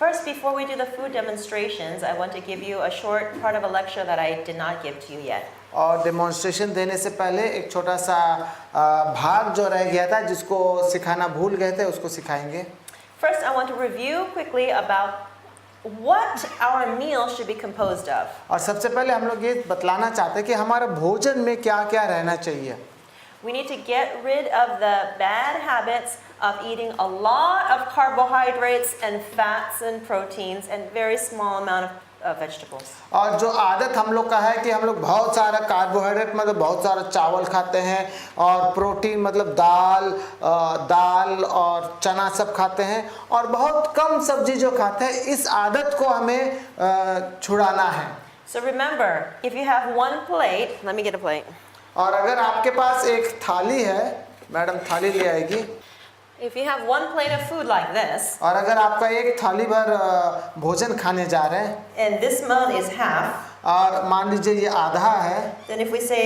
First, before we do the food demonstrations, I want to give you a short part of a lecture that I did not give to you yet. और demonstration देने से पहले एक छोटा सा भाग जो रह गया था जिसको सिखाना भूल गए थे उसको सिखाएंगे. First, I want to review quickly about what our meal should be composed of. और सबसे पहले हम लोग ये बतलाना चाहते हैं कि हमारे भोजन में क्या-क्या रहना चाहिए. We need to get rid of the bad habits of eating a lot of carbohydrates and fats and proteins and very small amount of vegetables. और जो आदत हम लोग का है कि हम लोग बहुत सारा कार्बोहाइड्रेट मतलब बहुत सारा चावल खाते हैं और प्रोटीन मतलब दाल और चना सब खाते हैं और बहुत कम सब्जी जो खाते हैं, इस आदत को हमें छुड़ाना है. So remember, if you have one plate, let me get a plate. और अगर आपके पास एक थाली है, मैडम थाली ले आएगी. If you have one plate of food like this, और अगर आपका एक थाली भर भोजन खाने जा रहे हैं, and this amount is half, और मान लीजिए ये आधा है, then if we say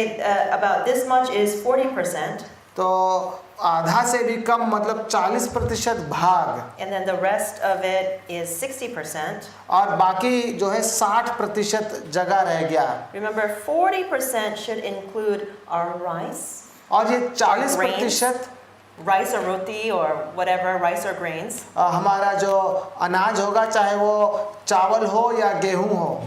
about this much is 40%, तो आधा से भी कम मतलब 40% भाग, and then the rest of it is 60%. और बाकी जो है 60% जगह रह गया. Remember, 40% should include our rice. और ये 40% rice or roti or whatever, rice or grains. हमारा जो अनाज होगा चाहे वो चावल हो या गेहूं हो,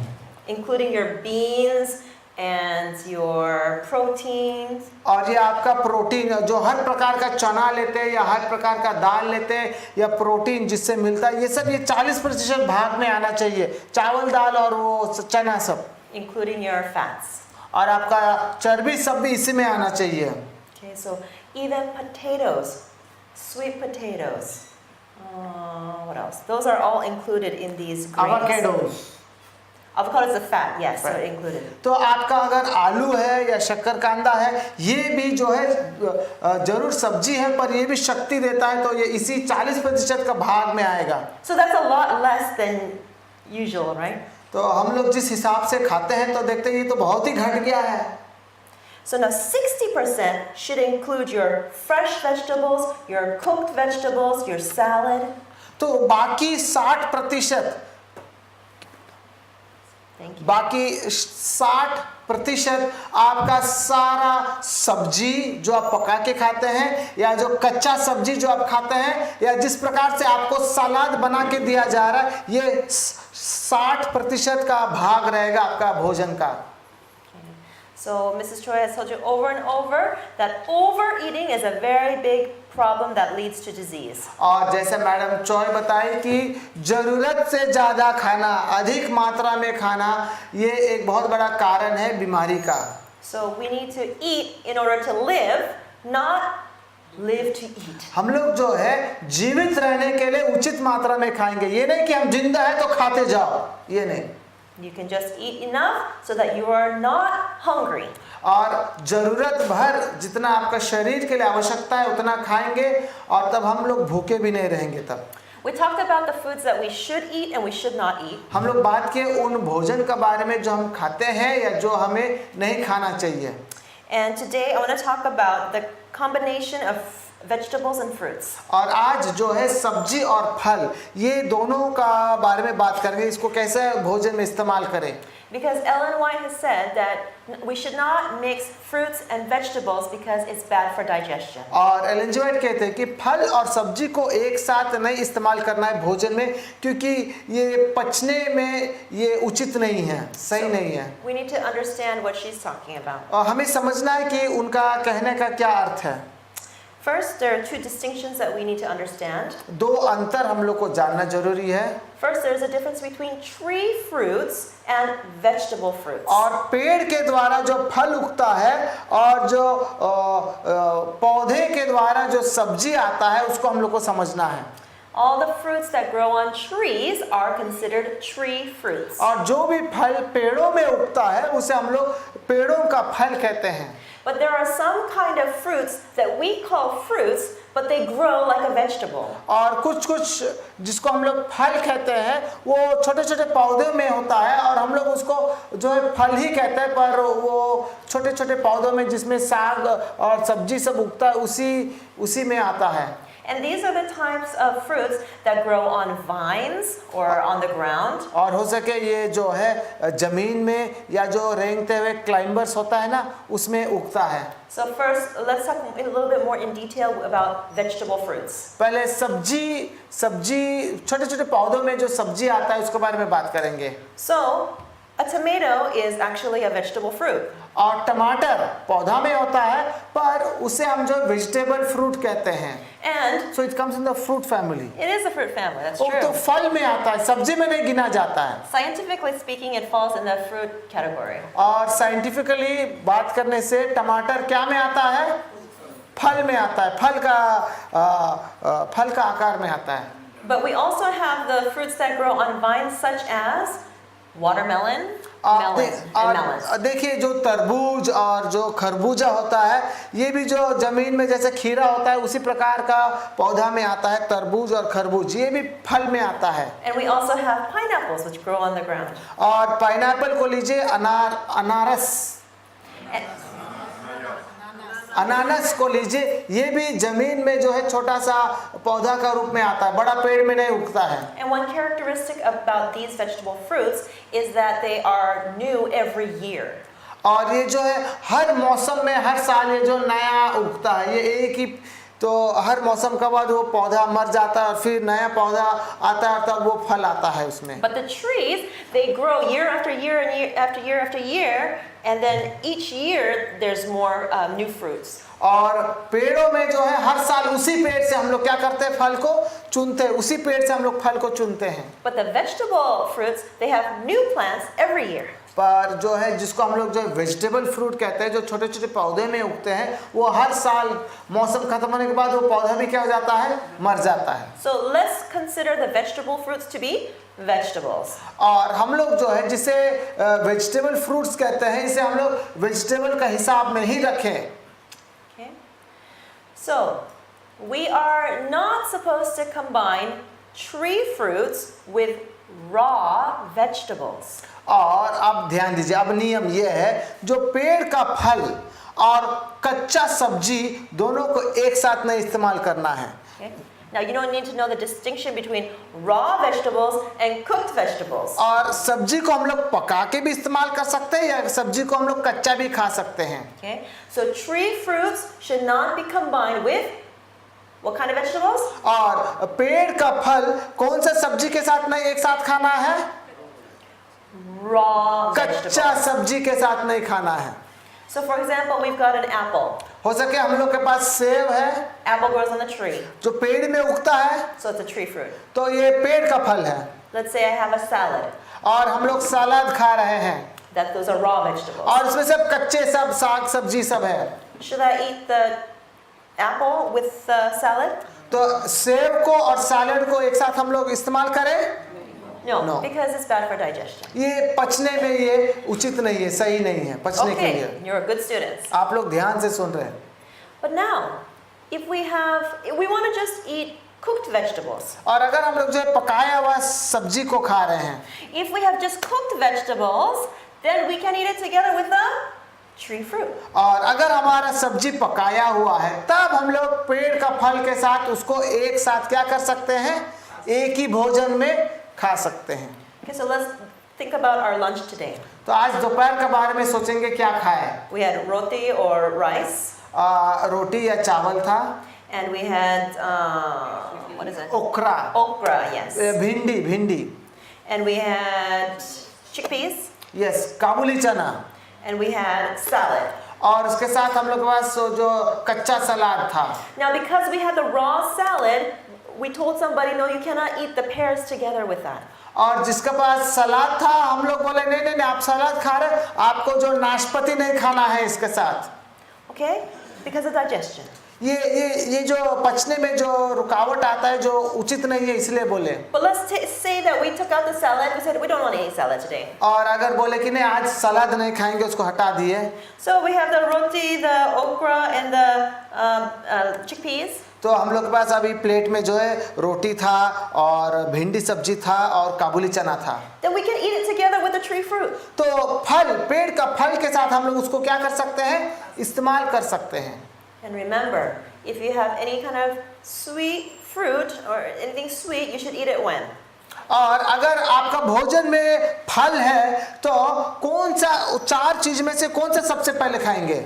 including your beans and your proteins. और ये आपका प्रोटीन जो हर प्रकार का चना लेते हैं या हर प्रकार का दाल लेते हैं या प्रोटीन जिससे मिलता है, ये सब ये 40% भाग में आना चाहिए. चावल दाल और वो चना सब, including your fats. और आपका चर्बी सब भी इसी में आना चाहिए. Okay, so even potatoes, sweet potatoes, what else? Those are all included in these grains. Avocados. Avocado is a fat, yes, so included. तो आपका अगर आलू है या शक्करकंदा है, ये भी जो है जरूर सब्जी है पर ये भी शक्ति देता है, तो ये इसी 40% का भाग में आएगा. So that's a lot less than usual, right? तो हम लोग जिस हिसाब से खाते हैं तो देखते हैं ये तो बहुत ही घट गया है. So now 60% should include your fresh vegetables, your cooked vegetables, your salad. तो बाकी 60%, बाकी 60% आपका सारा सब्जी जो आप पका के खाते हैं या जो कच्चा सब्जी जो आप खाते हैं या जिस प्रकार से आपको सलाद बना के दिया जा रहा है, ये 60% का भाग रहेगा आपका भोजन का. So Mrs. Choi has told you over and over that overeating is a very big problem that leads to disease. और जैसे मैडम चॉय बताई कि जरूरत से ज़्यादा खाना, अधिक मात्रा में खाना, ये एक बहुत बड़ा कारण है बीमारी का. So we need to eat in order to live, not live to eat. हम लोग जो है जीवित रहने के लिए उचित मात्रा में खाएंगे. ये नहीं कि हम जिंदा है तो खाते जाओ, ये नहीं. You can just eat enough so that you are not hungry. और जरूरत भर जितना आपका शरीर के लिए आवश्यकता है उतना खाएंगे और तब हम लोग भूखे भी नहीं रहेंगे. तब We talked about the foods that we should eat and we should not eat. हम लोग बात किए उन भोजन के बारे में जो हम खाते हैं या जो हमें नहीं खाना चाहिए. And today I want to talk about the combination of vegetables and fruits. और आज जो है सब्जी और फल, ये दोनों का बारे में बात करेंगे, इसको कैसे भोजन में इस्तेमाल करें. Because Ellen White has said that we should not mix fruits and vegetables because it's bad for digestion. और एलन जी वाइट कहते हैं कि फल और सब्जी को एक साथ नहीं इस्तेमाल करना है भोजन में, क्योंकि ये पचने में ये उचित नहीं है, सही नहीं है. We need to understand what she's talking about. और हमें समझना है कि उनका कहने का क्या अर्थ है. First, there are two distinctions that we need to understand. दो अंतर हम लोग को जानना जरूरी है. First, there is a difference between tree fruits and vegetable fruits. और पेड़ के द्वारा जो फल उगता है और जो पौधे के द्वारा जो सब्जी आता है उसको हम लोग को समझना है. All the fruits that grow on trees are considered tree fruits. और जो भी फल पेड़ों में उगता है उसे हम लोग पेड़ों का फल कहते हैं. But there are some kind of fruits that we call fruits, but they grow like a vegetable. और कुछ जिसको हम लोग फल कहते हैं वो छोटे छोटे पौधे में होता है और हम लोग उसको जो है फल ही कहते हैं, पर वो छोटे छोटे पौधों में जिसमें साग और सब्जी सब उगता है उसी में आता है. And these are the types of fruits that grow on vines or on the ground. और हो सके ये जो है जमीन में या जो रेंगते हुए क्लाइंबर्स होता है ना उसमें उगता है। So first, let's talk a little bit more in detail about vegetable fruits. पहले सब्जी छोटे छोटे पौधों में जो सब्जी आता है उसके बारे में बात करेंगे। So, a tomato is actually a vegetable fruit. और टमाटर पौधा में होता है पर उसे हम जो वेजिटेबल फ्रूट कहते हैं। And So it comes in the fruit family. it is a fruit family, that's वो तो true. फल में आता है, सब्जी में नहीं गिना जाता है। Scientifically speaking, it falls in the fruit category. और साइंटिफिकली बात करने से टमाटर क्या में आता है? फल में आता है, फल का आकार में आता है। But we also have the fruits that grow on vines such as watermelon, melon, and melons. और देखिए जो तरबूज और जो खरबूजा होता है ये भी जो जमीन में जैसे खीरा होता है उसी प्रकार का पौधा में आता है। तरबूज और खरबूज ये भी फल में आता है। And we also have pineapples which grow on the ground. और पाइनएप्पल को लीजिए, अनानास को लीजिए, ये भी जमीन में जो है छोटा सा पौधा का रूप में आता है, बड़ा पेड़ में नहीं उगता है। And one characteristic about these vegetable fruits is that they are new every year. और ये जो है हर मौसम में हर साल ये जो नया उगता है, ये एक ही तो हर मौसम के बाद वो पौधा मर जाता है और फिर नया पौधा आता है तब वो फल आता है उसमें। But the trees, they grow year after year and year after year after year, and then each year there's more new fruits. और पेड़ों में जो है हर साल उसी पेड़ से हम लोग क्या करते हैं? फल को चुनते हैं, उसी पेड़ से हम लोग फल को चुनते हैं। But the vegetable fruits, they have new plants every year. पर जो है जिसको हम लोग जो वेजिटेबल फ्रूट कहते हैं, जो छोटे छोटे पौधे में उगते हैं, वो हर साल मौसम खत्म होने के बाद वो पौधा भी क्या हो जाता है? मर जाता है। So let's consider the vegetable fruits to be vegetables. और हम लोग जो है जिसे वेजिटेबल फ्रूट्स कहते हैं, इसे हम लोग वेजिटेबल का हिसाब में ही रखें। Okay? So we are not supposed to combine tree fruits with raw vegetables. और अब ध्यान दीजिए, अब नियम यह है जो पेड़ का फल और कच्चा सब्जी दोनों को एक साथ नहीं इस्तेमाल करना है। Okay? Now you don't need to know the distinction between raw vegetables and cooked vegetables. और सब्जी को हम लोग पका के भी इस्तेमाल कर सकते हैं या सब्जी को हम लोग कच्चा भी खा सकते हैं। Okay? So tree fruits should not be combined with what kind of vegetables? और पेड़ का फल कौन सा सब्जी के साथ नहीं एक साथ खाना है? Raw कच्चा vegetables. सब्जी के साथ नहीं खाना है। So for example, we've got an apple. हो सके हम लोग के पास सेब है Apple grows on the tree, जो पेड़ में उगता है, so it's a tree fruit. तो ये पेड़ का फल है। Let's say I have a salad. और हम लोग सलाद खा रहे हैं Those are raw vegetables. और इसमें सब कच्चे सब साग सब्जी सब है। Should I eat the apple with the salad? तो सेब को और सैलेड को एक साथ हम लोग इस्तेमाल करें? No, No. because it's bad for digestion. ये पचने में ये उचित नहीं है, सही नहीं है पचने के लिए। Okay, you're good students. आप लोग ध्यान से सुन रहे हैं। But now, if we want to just eat cooked vegetables. और अगर हम लोग जो है पकाया हुआ सब्जी को खा रहे हैं, If we have just cooked vegetables, then we can eat it together with the tree fruit. और अगर हमारा सब्जी पकाया हुआ है तब हम लोग पेड़ का फल के साथ उसको एक साथ क्या कर सकते हैं? एक ही भोजन में खा सकते हैं। Okay, so let's think about our lunch today. तो आज दोपहर के बारे में सोचेंगे क्या खाए। We had roti or rice, रोटी या चावल था, and we had what is it? ओकरा, Okra, yes. भिंडी, And we had chickpeas, yes, kabuli chana, and we had salad. और उसके साथ हम लोग के पास जो कच्चा सलाद था। Now, because we had the raw salad, we told somebody, no, you cannot eat the pears together with that. और जिसके पास सलाद था हम लोग बोले नहीं आप सलाद खा रहे, आपको जो नाशपाती नहीं खाना है इसके साथ। Okay? Because of digestion. ये जो पचने में जो रुकावट आता है जो उचित नहीं है इसलिए बोले। But let's say that we took out the salad. We said we don't want to eat salad today. और अगर बोले कि नहीं आज सलाद नहीं खाएंगे, उसको हटा दिए, So we have the roti, the okra, and the chickpeas. तो हम लोग के पास अभी प्लेट में जो है रोटी था और भिंडी सब्जी था और काबुली चना था। Then we can eat it together with the tree fruit. तो फल, पेड़ का फल के साथ हम लोग उसको क्या कर सकते हैं? इस्तेमाल कर सकते हैं। And remember, if you have any kind of sweet fruit or anything sweet, you should eat it when? और अगर आपका भोजन में फल है तो कौन सा 4 चीज में से कौन सा सबसे पहले खाएंगे?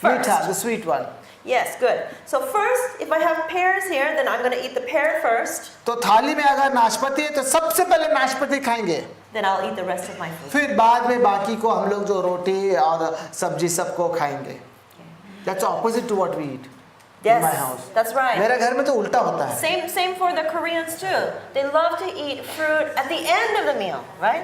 मीठा, the sweet one. Yes, good. So first, if I have pears here, then I'm going to eat the pear first. तो थाली में अगर नाशपाती है तो सबसे पहले नाशपाती खाएंगे, Then I'll eat the rest of my food. फिर बाद में बाकी को हम लोग जो रोटी और सब्जी सबको खाएंगे. That's opposite to what we eat in my house. That's right. मेरे घर में तो उल्टा होता है. Same for the Koreans too. They love to eat fruit at the end of the meal, right?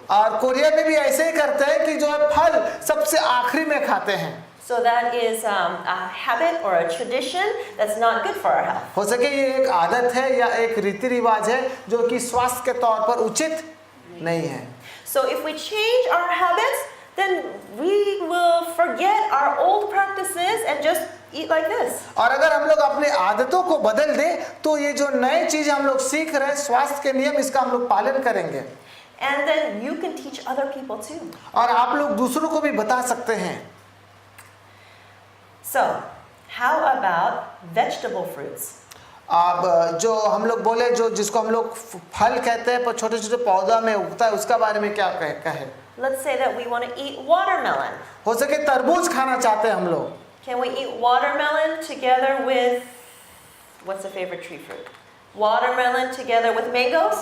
और कोरिया में भी ऐसे ही करते हैं कि जो है फल सबसे आखिरी में खाते हैं. So that is a habit or a tradition that's not good for our health. हो सके ये एक आदत है या एक रीति रिवाज है जो कि स्वास्थ्य के तौर पर उचित नहीं है. So if we change our habits, then we will forget our old practices and just eat like this. और अगर हम लोग अपने आदतों को बदल दें तो ये जो नए चीज हम लोग सीख रहे हैं स्वास्थ्य के नियम, इसका हम लोग पालन करेंगे. And then you can teach other people too. और आप लोग दूसरों को भी बता सकते हैं. So, how about vegetable fruits? अब जो हम लोग बोले जो जिसको हम लोग फल कहते हैं पर छोटे छोटे पौधा में उगता है उसका बारे में क्या कहे? Let's say that we want to eat watermelon. हो सके तरबूज खाना चाहते हैं हम लोग. Can we eat watermelon together with, what's the favorite tree fruit? Watermelon together with mangoes?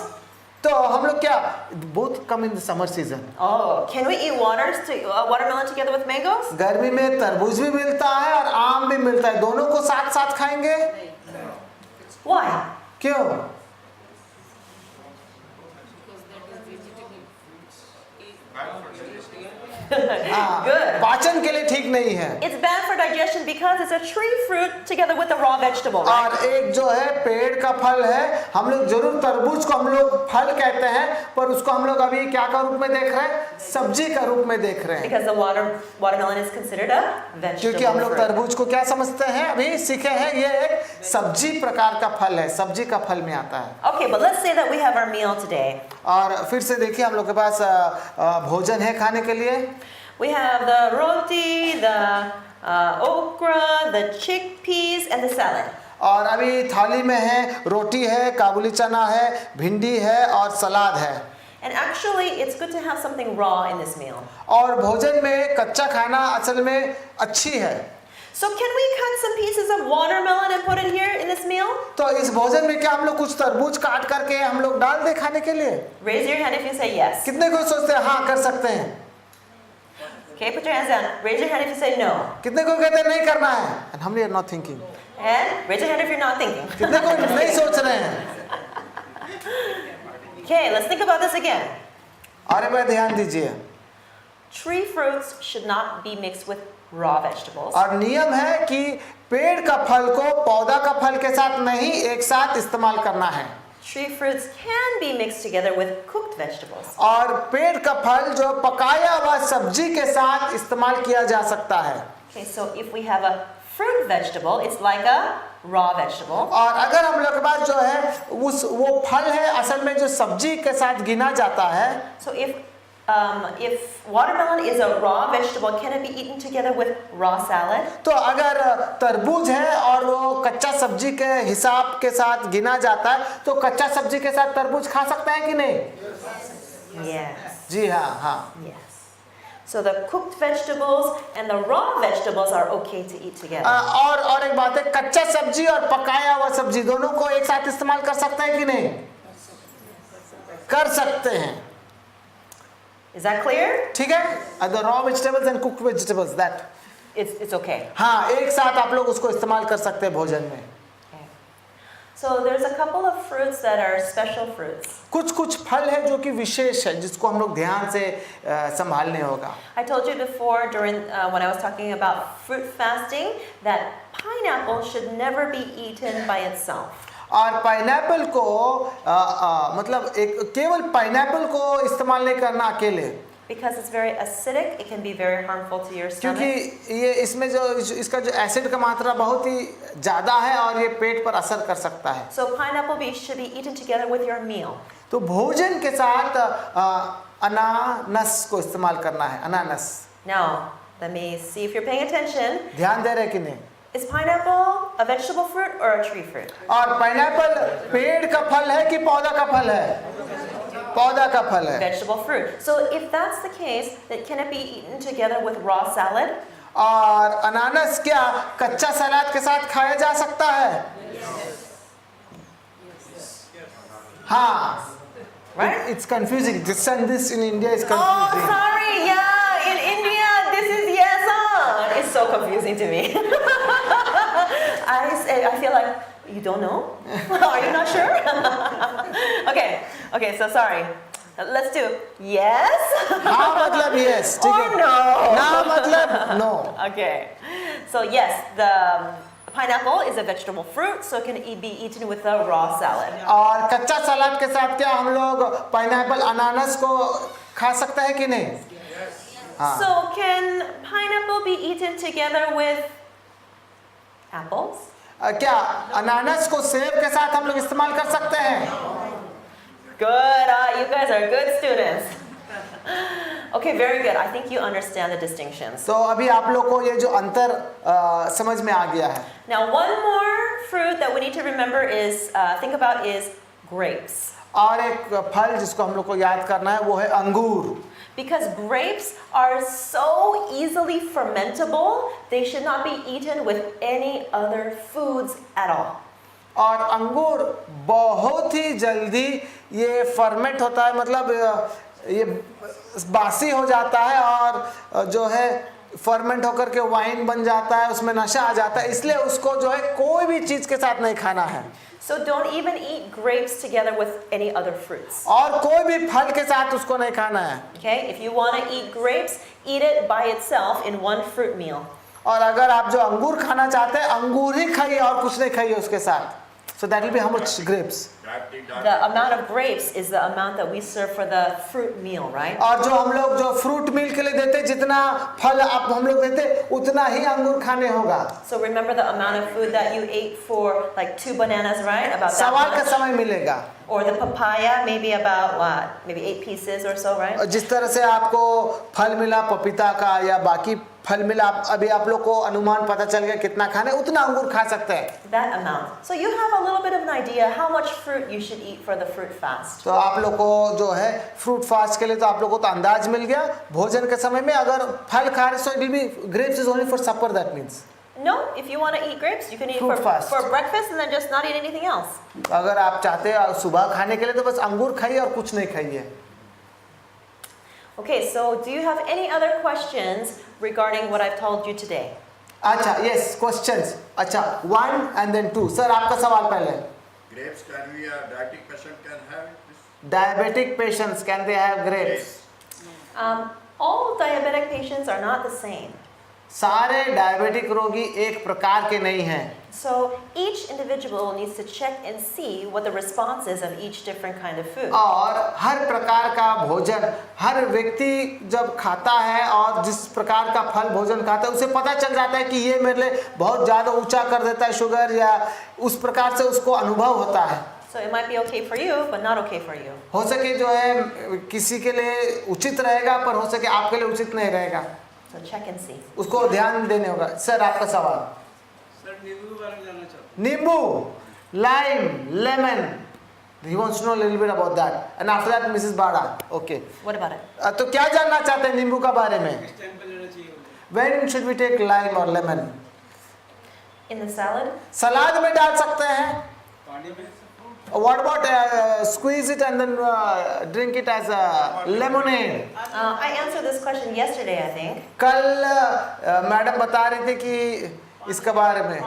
तो हम लोग क्या both come in the summer season. Oh, can we eat watermelon together with mangoes? गर्मी में तरबूज भी मिलता है और आम भी मिलता है, दोनों को साथ साथ खाएंगे? Why? क्यों? Good. पाचन के लिए ठीक नहीं है. It's bad for digestion because it's a tree fruit together with a raw vegetable, right? और एक जो है पेड़ का फल है, हम लोग जरूर तरबूज को हम लोग फल कहते हैं पर उसको हम लोग अभी क्या का रूप में देख रहे हैं? सब्जी का रूप में देख रहे हैं. Because the watermelon is considered a vegetable क्योंकि हम लोग fruit. तरबूज को क्या समझते हैं? अभी सीखे हैं ये एक सब्जी प्रकार का फल है, सब्जी का फल में आता है. Okay, but let's say that we have our meal today. और फिर से देखिए हम लोग के पास भोजन है खाने के लिए. We have the roti, the okra, the chickpeas, and the salad. और अभी थाली में है रोटी है, काबुली चना है, भिंडी है और सलाद है. And actually, it's good to have something raw in this meal. और भोजन में कच्चा खाना असल में अच्छी है. So can we cut some pieces of watermelon and put it here in this meal? तो इस भोजन में क्या हम लोग कुछ तरबूज काट करके हम लोग डाल दे खाने के लिए? Raise your hand if you say yes. कितने कोई सोचते हैं हाँ कर सकते हैं? Okay, put your hands down. Raise your hand if you say no. कितने कोई कहते हैं नहीं करना है? And हम लोग not thinking. And raise your hand if you're not thinking. कितने कोई नहीं सोच रहे हैं? Okay, let's think about this again. और एक बार ध्यान दीजिए. Tree fruits should not be mixed with raw vegetables. और नियम है कि पेड़ का फल को पौधा का फल के साथ नहीं एक साथ इस्तेमाल करना है. Tree fruits can be mixed together with cooked vegetables. और पेड़ का फल जो पकाया हुआ सब्जी के साथ इस्तेमाल किया जा सकता है. Okay, so if we have a fruit vegetable, it's like a raw vegetable. और अगर हम लोग के पास जो है वो फल है असल में जो सब्जी के साथ गिना जाता है. So if watermelon is a raw vegetable, can it be eaten together with raw salad? तो अगर तरबूज है और वो कच्चा सब्जी के हिसाब के साथ गिना जाता है तो कच्चा सब्जी के साथ तरबूज खा सकता है कि नहीं? Yes. जी हाँ हाँ. Yes. So the cooked vegetables and the raw vegetables are okay to eat together. और एक बात है कच्चा सब्जी और पकाया हुआ सब्जी दोनों को एक साथ इस्तेमाल कर सकते हैं कि नहीं? कर सकते हैं. Is that clear? ठीक है? The raw vegetables and cooked vegetables that. It's okay. हाँ एक साथ आप लोग उसको इस्तेमाल कर सकते हैं भोजन में. Okay. So there's a couple of fruits that are special fruits. कुछ फल है जो कि विशेष है जिसको हम लोग ध्यान से संभालने होगा. I told you before during when I was talking about fruit fasting that pineapple should never be eaten by itself. और पाइनएप्पल को मतलब एक केवल पाइनएप्पल को इस्तेमाल नहीं करना अकेले. Because it's very acidic, it can be very harmful to your stomach. क्योंकि ये इसमें जो इसका जो एसिड का मात्रा बहुत ही ज़्यादा है और ये पेट पर असर कर सकता है. So pineapple should be eaten together with your meal. तो भोजन के साथ अनानस को इस्तेमाल करना है. अनानस. Now, let me see if you're paying attention. ध्यान दे रहे कि नहीं? Is pineapple a vegetable fruit or a tree fruit? और पाइनएप्पल पेड़ का फल है कि पौधा का फल है? पौधा का फल है। Vegetable fruit. So if that's the case, then can it be eaten together with raw salad? और अनानास क्या कच्चा सलाद के साथ खाया जा सकता है? हाँ। Right? It's confusing. This and this in India is Oh, confusing. sorry. Yeah, in India, this is yes. It's so confusing to me. I feel like you don't know. Are you not sure? Okay. So sorry. Let's do yes. हाँ मतलब yes. ठीक Or है। no. ना मतलब no. Okay. So yes, the pineapple is a vegetable fruit, so it can be eaten with a raw salad. और कच्चा सलाद के साथ क्या हम लोग पाइनएप्पल अनानास को खा सकते हैं कि नहीं? हाँ। So can pineapple be eaten together with apples? क्या अनानास को सेब के साथ हम लोग इस्तेमाल कर सकते हैं? Good. You guys are good students. Okay, very good. I think you understand the distinctions. तो अभी आप लोग को ये जो अंतर समझ में आ गया है। Now, one more fruit that we need to remember is think about is grapes. और एक फल जिसको हम लोग को याद करना है वो है अंगूर। Because grapes are so easily fermentable, they should not be eaten with any other foods at all. और अंगूर बहुत ही जल्दी ये फर्मेंट होता है, मतलब ये बासी हो जाता है और जो है फर्मेंट होकर के वाइन बन जाता है, उसमें नशा आ जाता है, इसलिए उसको जो है कोई भी चीज के साथ नहीं खाना है। So don't even eat grapes together with any other fruits. और कोई भी फल के साथ उसको नहीं खाना है। Okay? If you want to eat grapes, eat it by itself in one fruit meal. और अगर आप जो अंगूर खाना चाहते हैं अंगूर ही खाइए और कुछ नहीं खाइए उसके साथ। So that will be how much grapes? The amount of grapes is the amount that we serve for the fruit meal, right? और जो हम लोग जो फ्रूट मील के लिए देते जितना फल आप हम लोग देते उतना ही अंगूर खाने होगा। So remember the amount of food that you ate for like 2 bananas, right? About that सवाल का much. समय मिलेगा। Or the papaya, maybe about what? Maybe 8 pieces or so, right? और जिस तरह से आपको फल मिला पपीता का या बाकी फल मिला, अभी आप लोग को अनुमान पता चल गया कितना खाने, उतना अंगूर खा सकते हैं। That amount. So you have a little bit of an idea how much fruit you should eat for the fruit fast. तो आप लोग को जो है फ्रूट फास्ट के लिए तो आप लोग को तो अंदाज मिल गया। भोजन के समय में अगर फल खा रहे, so it will be grapes is only for supper, that means. No, if you want to eat grapes, you can eat Fruit fast. for breakfast and then just not eat anything else. अगर आप चाहते हैं सुबह खाने के लिए तो बस अंगूर खाइए और कुछ नहीं खाइए। Okay, so do you have any other questions regarding what I've told you today? अच्छा, yes, questions. अच्छा, 1 and then 2. सर आपका सवाल पहले। Grapes, can we, a diabetic patient can have this? Diabetic patients, can they have grapes? All diabetic patients are not the same. सारे diabetic रोगी एक प्रकार के नहीं हैं। So each individual needs to check and see what the response is of each different kind of food. और हर प्रकार का भोजन हर व्यक्ति जब खाता है और जिस प्रकार का फल भोजन खाता है उसे पता चल जाता है कि ये मेरे लिए बहुत ज़्यादा ऊंचा कर देता है शुगर, या उस प्रकार से उसको अनुभव होता है। So it might be okay for you, but not okay for you. हो सके जो है किसी के लिए उचित रहेगा पर हो सके आपके लिए उचित नहीं रहेगा, So check and see. उसको ध्यान देने होगा। सर आपका सवाल। सर नींबू के बारे में जानना चाहता हूँ। नींबू, lime, lemon, he wants to know a little bit about that, and after that Mrs. Bada. Okay. What about it? तो क्या जानना चाहते हैं नींबू का बारे में? किस टाइम पे लेना चाहिए? When should we take lime or lemon? In the salad? सलाद में डाल सकते हैं। पानी में What about squeeze it and then drink it as a lemonade? I answered this question yesterday, I think. कल मैडम बता रहे थे कि इसके बारे में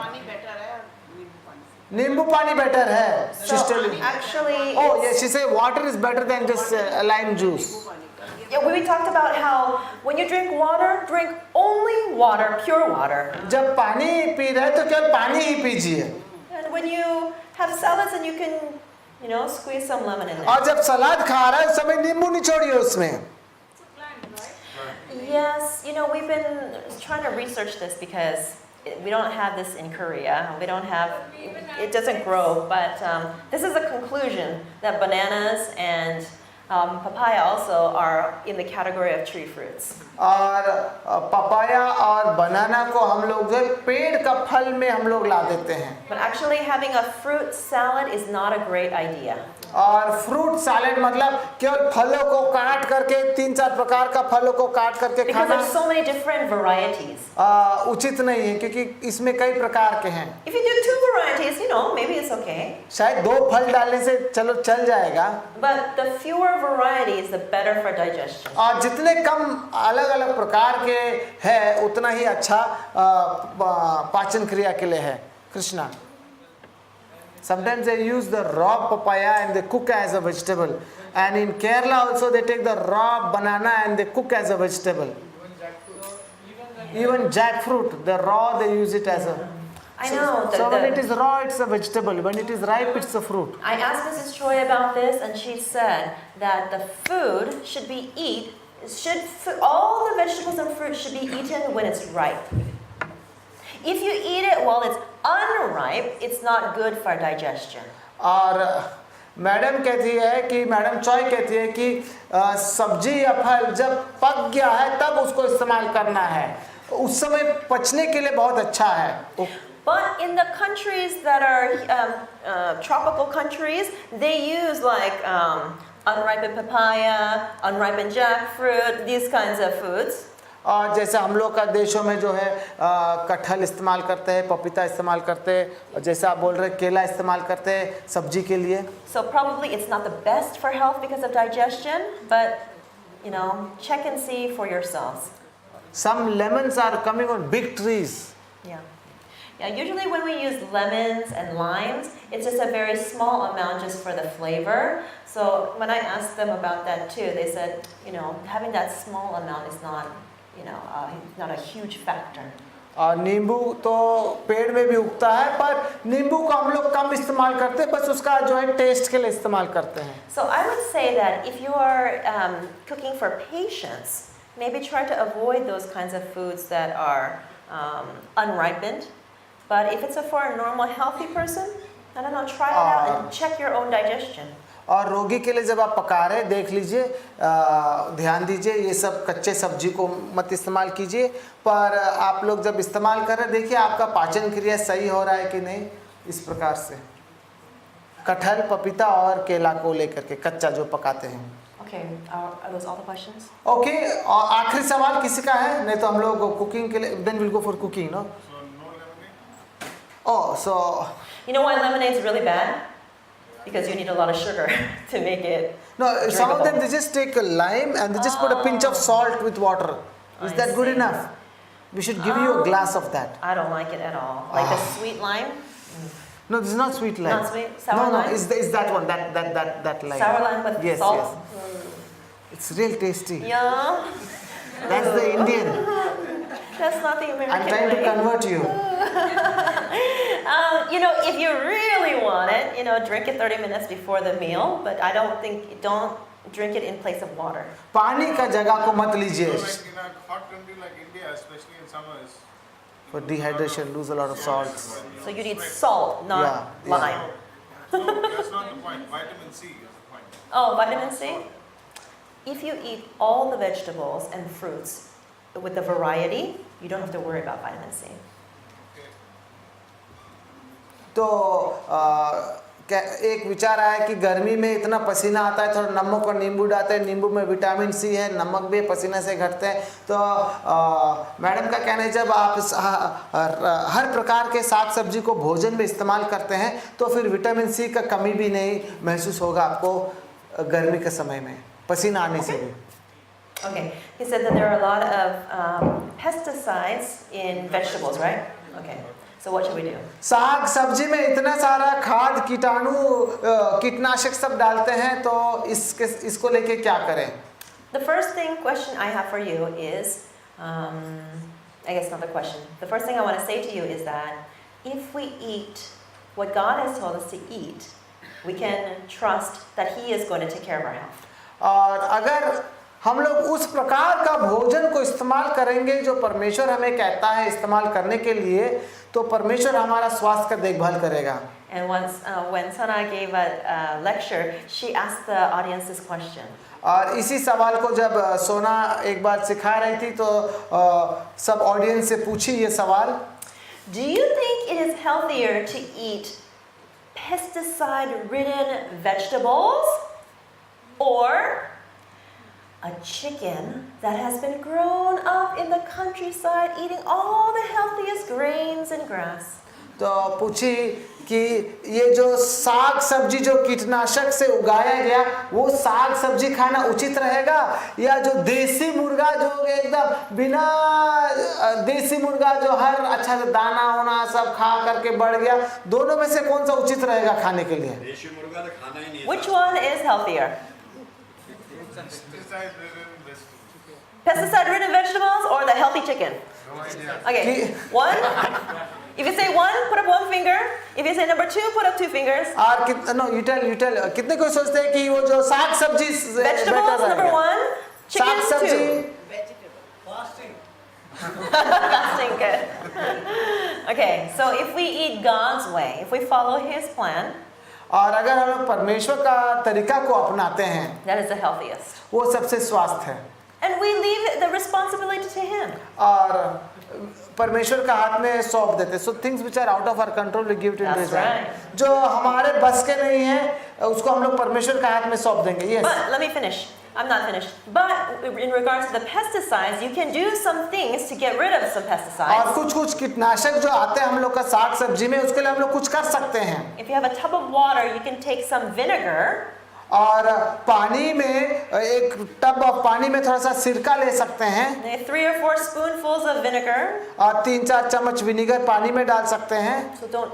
नींबू पानी बेटर है। She's telling. Actually, Oh yes, she said water is better than just lime juice. yeah, we talked about how when you drink water, drink only water, pure water. जब पानी पी रहे तो केवल पानी ही पीजिए, And when you have salads, and you can, squeeze some lemon in there. और जब सलाद खा रहा है उस समय नींबू निचोड़िए उसमें। Yes, we've been trying to research this because we don't have this in Korea. We don't have, it doesn't grow, but this is a conclusion that bananas and Papaya also are in the category of tree fruits. और papaya और बनाना को हम लोग जो है पेड़ का फल में हम लोग ला देते हैं. But actually having a fruit salad is not a great idea. और फ्रूट सैलेड मतलब केवल फलों को काट करके 3-4 प्रकार का फलों को काट करके Because खाना there's so many different varieties. उचित नहीं है क्योंकि इसमें कई प्रकार के हैं. If you do 2 varieties, maybe it's okay. शायद 2 फल डालने से चलो चल जाएगा. But the fewer varieties, the better for digestion. और जितने कम अलग अलग प्रकार के हैं उतना ही अच्छा पाचन क्रिया के लिए है. Krishna. Sometimes they use the raw papaya and they cook as a vegetable. And in Kerala also they take the raw banana and they cook as a vegetable. Even jackfruit, the raw they use it as a. I know. So when it is raw, it's a vegetable. When it is ripe, it's a fruit. I asked Mrs. Choi about this, and she said that the food should be all the vegetables and fruit should be eaten when it's ripe. If you eat it while it's unripe, it's not good for digestion. और madam कहती है कि madam चॉय कहती है कि सब्जी या फल जब पक गया है तब उसको इस्तेमाल करना है. उस समय पचने के लिए बहुत अच्छा है. But in the countries that are tropical countries, they use like unripened papaya, unripened jackfruit, these kinds of foods. और जैसे हम लोग का देशों में जो है कटहल इस्तेमाल करते हैं, पपीता इस्तेमाल करते हैं, और जैसे आप बोल रहे हैं केला इस्तेमाल करते हैं सब्जी के लिए. So probably it's not the best for health because of digestion, but check and see for yourselves. Some lemons are coming on big trees. Yeah, usually when we use lemons and limes, it's just a very small amount just for the flavor. So when I asked them about that too, they said, having that small amount is not, not a huge factor. और नींबू तो पेड़ में भी उगता है पर नींबू को हम लोग कम इस्तेमाल करते हैं, बस उसका जो है टेस्ट के लिए इस्तेमाल करते हैं. So I would say that if you are cooking for patients, maybe try to avoid those kinds of foods that are unripened. But if it's for a normal healthy person, I don't know, try it out and check your own digestion. और रोगी के लिए जब आप पका रहे देख लीजिए, ध्यान दीजिए, ये सब कच्चे सब्जी को मत इस्तेमाल कीजिए, पर आप लोग जब इस्तेमाल कर रहे देखिए आपका पाचन क्रिया सही हो रहा है कि नहीं. इस प्रकार से कटहल, पपीता और केला को लेकर के कच्चा जो पकाते हैं. Okay, are those all the questions? Okay, और आखिरी सवाल किसी का है? नहीं तो हम लोग कुकिंग के लिए then will go for cooking. No Oh, so you know why lemonade is really bad? Because you need a lot of sugar to make it. No, some of drinkable. them they just take a lime and they just put a pinch of salt with water. Is I that good see. enough? We should give you a glass of that. I don't like it at all. Like the sweet lime, No, this is not sweet lime. not sweet, sour No, lime. is that one? That lime. Sour lime with Yes, salt. yes. It's real tasty. Yeah, That's the Indian. that's not the American I'm trying to way. convert you. If you really want it, drink it 30 minutes before the meal. But don't drink it in place of water. पानी का जगह को मत लीजिए. Like in a hot country like India, especially in summers. For dehydration, lose a lot of salts. So you need salt, not Yeah. lime. So that's not the point. Vitamin C is the point. Oh, vitamin C? If you eat all the vegetables and fruits with the variety, you don't have to worry about vitamin C. तो एक विचार आया कि गर्मी में इतना पसीना आता है, थोड़ा नमक और नींबू डालते हैं, नींबू में विटामिन सी है, नमक भी पसीने से घटते हैं. तो मैडम का कहना है जब आप हर प्रकार के साग सब्जी को भोजन में इस्तेमाल करते हैं तो फिर विटामिन सी का कमी भी नहीं महसूस होगा आपको गर्मी के समय में पसीना आने से भी. Okay, he said that there are a lot of pesticides in vegetables, right? Okay, so what should we do? साग सब्जी में इतना सारा खाद कीटाणु कीटनाशक सब डालते हैं तो इसको लेके क्या करें? The first question I have for you is, I guess not the question. The first thing I want to say to you is that if we eat what God has told us to eat, we can trust that He is going to take care of our health. और अगर हम लोग उस प्रकार का भोजन को इस्तेमाल करेंगे जो परमेश्वर हमें कहता है इस्तेमाल करने के लिए, तो परमेश्वर हमारा स्वास्थ्य का देखभाल करेगा। And once, when Sana gave a lecture, she asked the audience this question. और इसी सवाल को जब सोना एक बार सिखा रही थी तो सब ऑडियंस से पूछी ये सवाल, Do you think it is healthier to eat pesticide-ridden vegetables or a chicken that has been grown up in the countryside eating all the healthiest grains and grass? तो पूछी कि ये जो साग सब्जी जो कीटनाशक से उगाया गया वो साग सब्जी खाना उचित रहेगा, या जो देसी मुर्गा जो एकदम बिना देसी मुर्गा जो हर अच्छा से दाना वाना सब खा करके बढ़ गया, दोनों में से कौन सा उचित रहेगा खाने के लिए? देशी मुर्गा तो खाना ही नहीं है। Which one is healthier? Pesticide-ridden vegetables or the healthy chicken? Okay, one. If you say one, put up one finger. If you say number two, put up two fingers. और नो you tell कितने कोई सोचते हैं कि वो जो साग सब्जी Vegetables, number one. साग Chicken, सब्जी two. Fasting. Fasting, good. Okay, so if we eat God's way, if we follow His plan, और अगर हम लोग परमेश्वर का तरीका को अपनाते हैं, that is the healthiest. वो सबसे स्वास्थ्य है। And we leave the responsibility to Him. और परमेश्वर का हाथ में सौंप देते, so things which are out of our control we give it into his hand. जो हमारे बस के नहीं है उसको हम लोग परमेश्वर के हाथ में सौंप देंगे। Yes, But let me finish. I'm not finished. But in regards to the pesticides, you can do some things to get rid of some और pesticides. कुछ कीटनाशक जो आते हैं हम लोग का साग सब्जी में, उसके लिए हम लोग कुछ कर सकते हैं। If you have a tub of water, you can take some vinegar. और पानी में एक टब ऑफ पानी में थोड़ा सा सिरका ले सकते हैं 3 or 4 spoonfuls of vinegar. और 3-4 चम्मच विनेगर पानी में डाल सकते हैं। So don't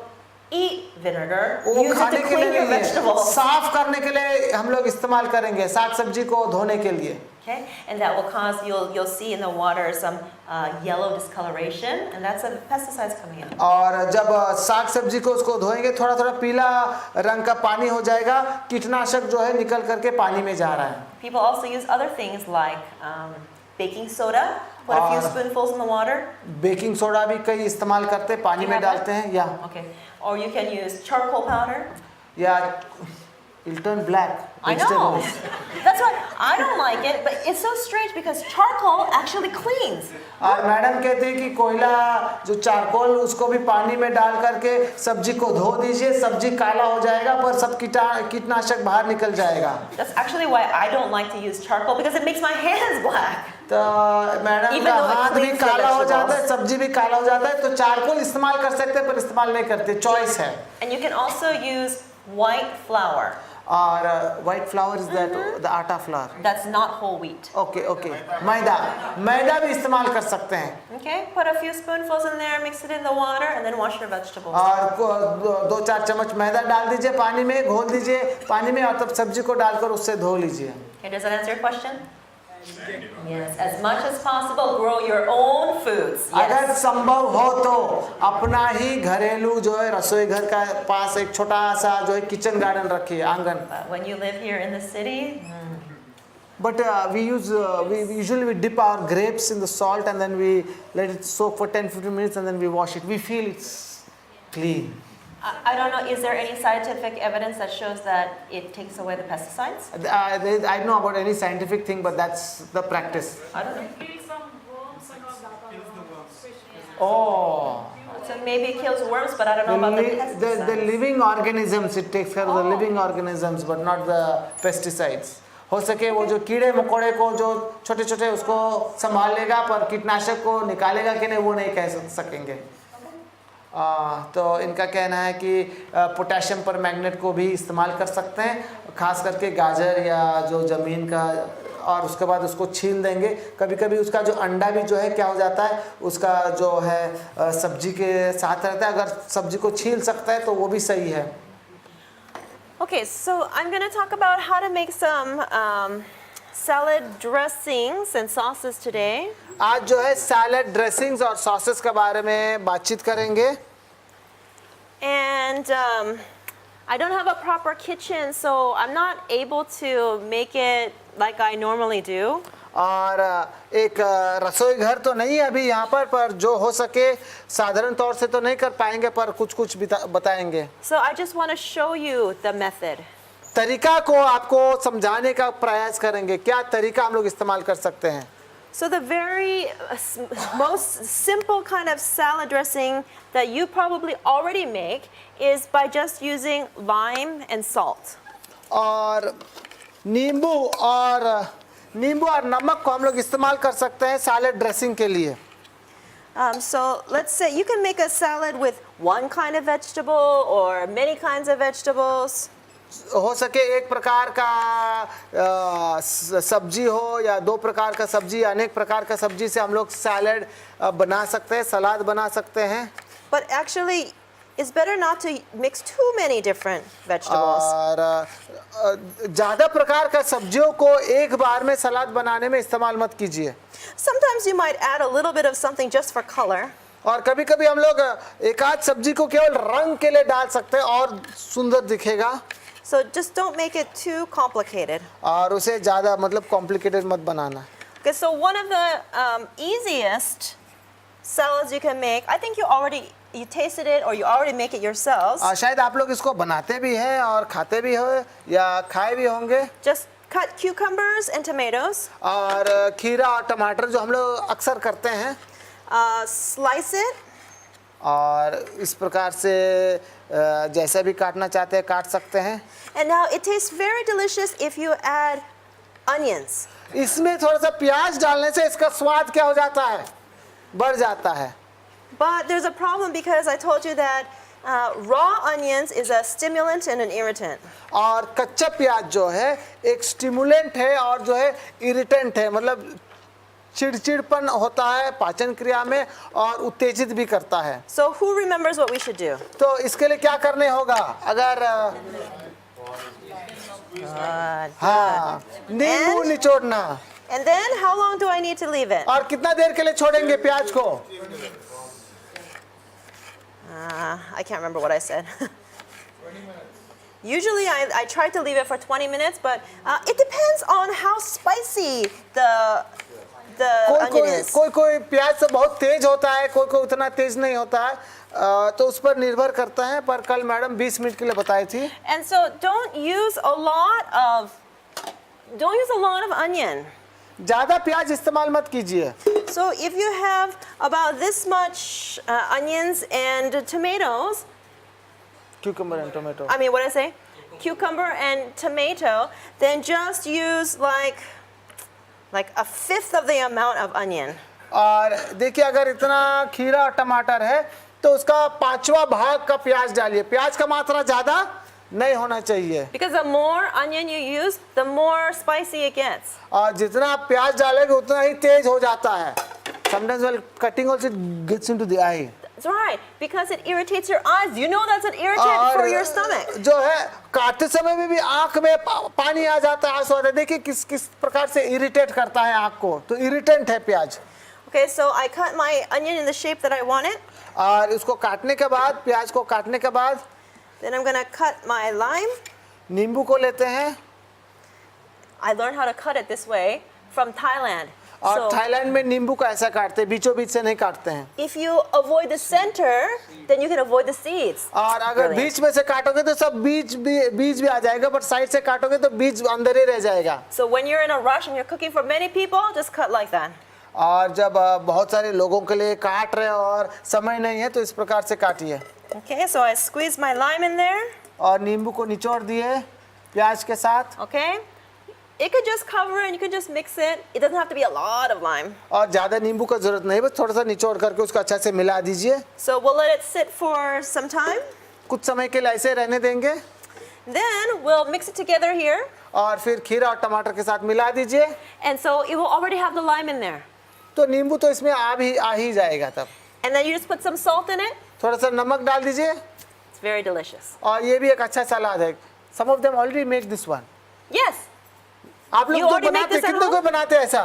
eat vinegar. वो Use it खाने to के clean लिए your नहीं है, vegetables. साफ करने के लिए हम लोग इस्तेमाल करेंगे साग सब्जी को धोने के लिए। Okay, and that will cause you'll see in the water some yellow discoloration, and that's the pesticides coming in. और जब साग सब्जी को उसको धोएंगे थोड़ा थोड़ा पीला रंग का पानी हो जाएगा, कीटनाशक जो है निकल करके पानी में जा रहा है। People also use other things like baking soda. Put a few spoonfuls in the water. Baking soda भी कई इस्तेमाल करते हैं, पानी में डालते हैं, या Okay, or you can use charcoal powder. या it'll turn black I know. vegetables. That's why I don't like it, but it's so strange because charcoal actually cleans. और मैडम कहते हैं कि कोयला जो चारकोल उसको भी पानी में डाल करके सब्जी को धो दीजिए, सब्जी काला हो जाएगा पर सब कीटनाशक बाहर निकल जाएगा। That's actually why I don't like to use charcoal because it makes my hands black. तो मैडम Even का though it हाथ भी cleans the काला हो जाता है, vegetables. सब्जी भी काला हो जाता है, तो चारकोल इस्तेमाल कर सकते हैं पर इस्तेमाल नहीं करते, चॉइस है। And you can also use white flour. और white flour is that the atta flour. That's not whole wheat. Okay okay, मैदा भी इस्तेमाल कर सकते हैं। Okay, put a few spoonfuls in there, mix it in the water, and then wash your vegetables. और 2-4 चम्मच मैदा डाल दीजिए पानी में, घोल दीजिए पानी में और तब सब्जी को डालकर उससे धो लीजिए। Okay, does that answer your question? Yes, as much as possible, grow your own foods. अगर Yes. संभव हो तो अपना ही घरेलू जो है रसोई घर का पास एक छोटा सा जो है किचन गार्डन रखिए, आंगन। But when you live here in the city, But we usually dip our grapes in the salt and then we let it soak for 10-15 minutes and then we wash it. We feel it's clean. I don't know, is there any scientific evidence that shows that it takes away the pesticides? I don't know about any scientific thing, but that's the practice. I don't know. Kill some worms and all that. Oh. So maybe it kills worms, but I don't know about the The pesticides. living organisms, it takes care of the living organisms, but not the pesticides. हो सके वो जो कीड़े मकोड़े को जो छोटे छोटे उसको संभाल लेगा पर कीटनाशक को निकालेगा कि नहीं वो नहीं कह सकेंगे। तो इनका कहना है कि पोटेशियम पर मैग्नेट को भी इस्तेमाल कर सकते हैं, खास करके गाजर या जो ज़मीन का, और उसके बाद उसको छील देंगे। कभी कभी उसका जो अंडा भी जो है क्या हो जाता है, उसका जो है सब्जी के साथ रहता है, अगर सब्जी को छील सकता है तो वो भी सही है। Okay, so I'm going to talk about how to make some salad dressings and sauces today. आज जो है सैलड ड्रेसिंग्स और सॉसेस के बारे में बातचीत करेंगे। And I don't have a proper kitchen, so I'm not able to make it like I normally do. और एक रसोई घर तो नहीं है अभी यहाँ पर जो हो सके साधारण तौर से तो नहीं कर पाएंगे पर कुछ कुछ बताएंगे. So I just want to show you the method. तरीका को आपको समझाने का प्रयास करेंगे क्या तरीका हम लोग इस्तेमाल कर सकते हैं. So the very most simple kind of salad dressing that you probably already make is by just using lime and salt. और नींबू और नमक को हम लोग इस्तेमाल कर सकते हैं सैलेड ड्रेसिंग के लिए. So let's say you can make a salad with one kind of vegetable or many kinds of vegetables. हो सके एक प्रकार का सब्जी हो या दो प्रकार का सब्जी अनेक प्रकार का सब्जी से हम लोग सैलेड बना सकते हैं सलाद बना सकते हैं. But actually it's better not to mix too many different vegetables. और ज़्यादा प्रकार का सब्जियों को एक बार में सलाद बनाने में इस्तेमाल मत कीजिए. Sometimes you might add a little bit of something just for color. और कभी कभी हम लोग एक आध सब्जी को केवल रंग के लिए डाल सकते हैं और सुंदर दिखेगा. So just don't make it too complicated. और उसे ज़्यादा मतलब कॉम्प्लिकेटेड मत बनाना. Okay, so one of the easiest salads you can make, I think you tasted it or you already make it yourselves. शायद आप लोग इसको बनाते भी हैं और खाते भी हो या खाए भी होंगे. Just cut cucumbers and tomatoes. और खीरा और टमाटर जो हम लोग अक्सर करते हैं. Slice it. और इस प्रकार से जैसा भी काटना चाहते हैं काट सकते हैं. And now it tastes very delicious if you add onions. इसमें थोड़ा सा प्याज डालने से इसका स्वाद क्या हो जाता है बढ़ जाता है. But there's a problem because I told you that raw onions is a stimulant and an irritant. और कच्चा प्याज जो है एक स्टिमुलेंट है और जो है इरिटेंट है मतलब चिड़चिड़पन होता है पाचन क्रिया में और उत्तेजित भी करता है. So who remembers what we should do? तो इसके लिए क्या करने होगा अगर हाँ नींबू निचोड़ना. And then how long do I need to leave it? और कितना देर के लिए छोड़ेंगे प्याज को. I can't remember what I said. Usually I try to leave it for 20 minutes, but it depends on how spicy the onion is. कोई प्याज से बहुत तेज होता है कोई उतना तेज नहीं होता है. तो उस पर निर्भर करता है पर कल मैडम 20 मिनट के लिए बताई थी. And so don't use a lot of onion. ज़्यादा प्याज इस्तेमाल मत कीजिए. So if you have about this much onions and tomatoes, cucumber and tomato. I mean, what did I say? Cucumber and tomato, then just use like a fifth of the amount of onion. और देखिए अगर इतना खीरा और टमाटर है तो उसका 5वां भाग का प्याज डालिए. प्याज का मात्रा ज़्यादा नहीं होना चाहिए. Because the more onion you use, the more spicy it gets. और जितना आप प्याज डालेंगे उतना ही तेज हो जाता है. Sometimes while cutting also gets into the eye. That's right, because it irritates your eyes. You know that's an irritant for your stomach. जो है काटते समय में भी आँख में पानी आ जाता है आंसू आता है. देखिए किस प्रकार से इरिटेट करता है आँख को. तो इरिटेंट है प्याज. Okay, so I cut my onion in the shape that I want it. और उसको काटने के बाद प्याज को काटने के बाद Then I'm gonna cut my lime. नींबू को लेते हैं. I learned how to cut it this way from Thailand. और थाईलैंड में नींबू को ऐसा काटते हैं बीचों बीच से नहीं काटते हैं. If you avoid the center, then you can avoid the seeds. और अगर बीच में से काटोगे तो सब बीज भी आ जाएगा बट साइड से काटोगे तो बीज अंदर ही रह जाएगा. So when you're in a rush and you're cooking for many people, just cut like that. और जब बहुत सारे लोगों के लिए काट रहे हो और समय नहीं है तो इस प्रकार से काटिए. Okay, so I squeeze my lime in there. और नींबू को निचोड़ दिए प्याज के साथ. Okay, it could just cover and you could just mix it. It doesn't have to be a lot of lime. और ज़्यादा नींबू का जरूरत नहीं बस थोड़ा सा निचोड़ करके उसको अच्छा से मिला दीजिए. So we'll let it sit for some time. कुछ समय के लिए ऐसे रहने देंगे. Then we'll mix it together here. और फिर खीरा और टमाटर के साथ मिला दीजिए. And so it will already have the lime in there. तो नींबू तो इसमें आ ही जाएगा तब. And then you just put some salt in it. थोड़ा सा नमक डाल दीजिए. It's very delicious. और ये भी एक अच्छा सलाद है. Some of them already make this one. Yes. आप लोग You तो already make बनाते this at कितने home? कोई बनाते हैं ऐसा?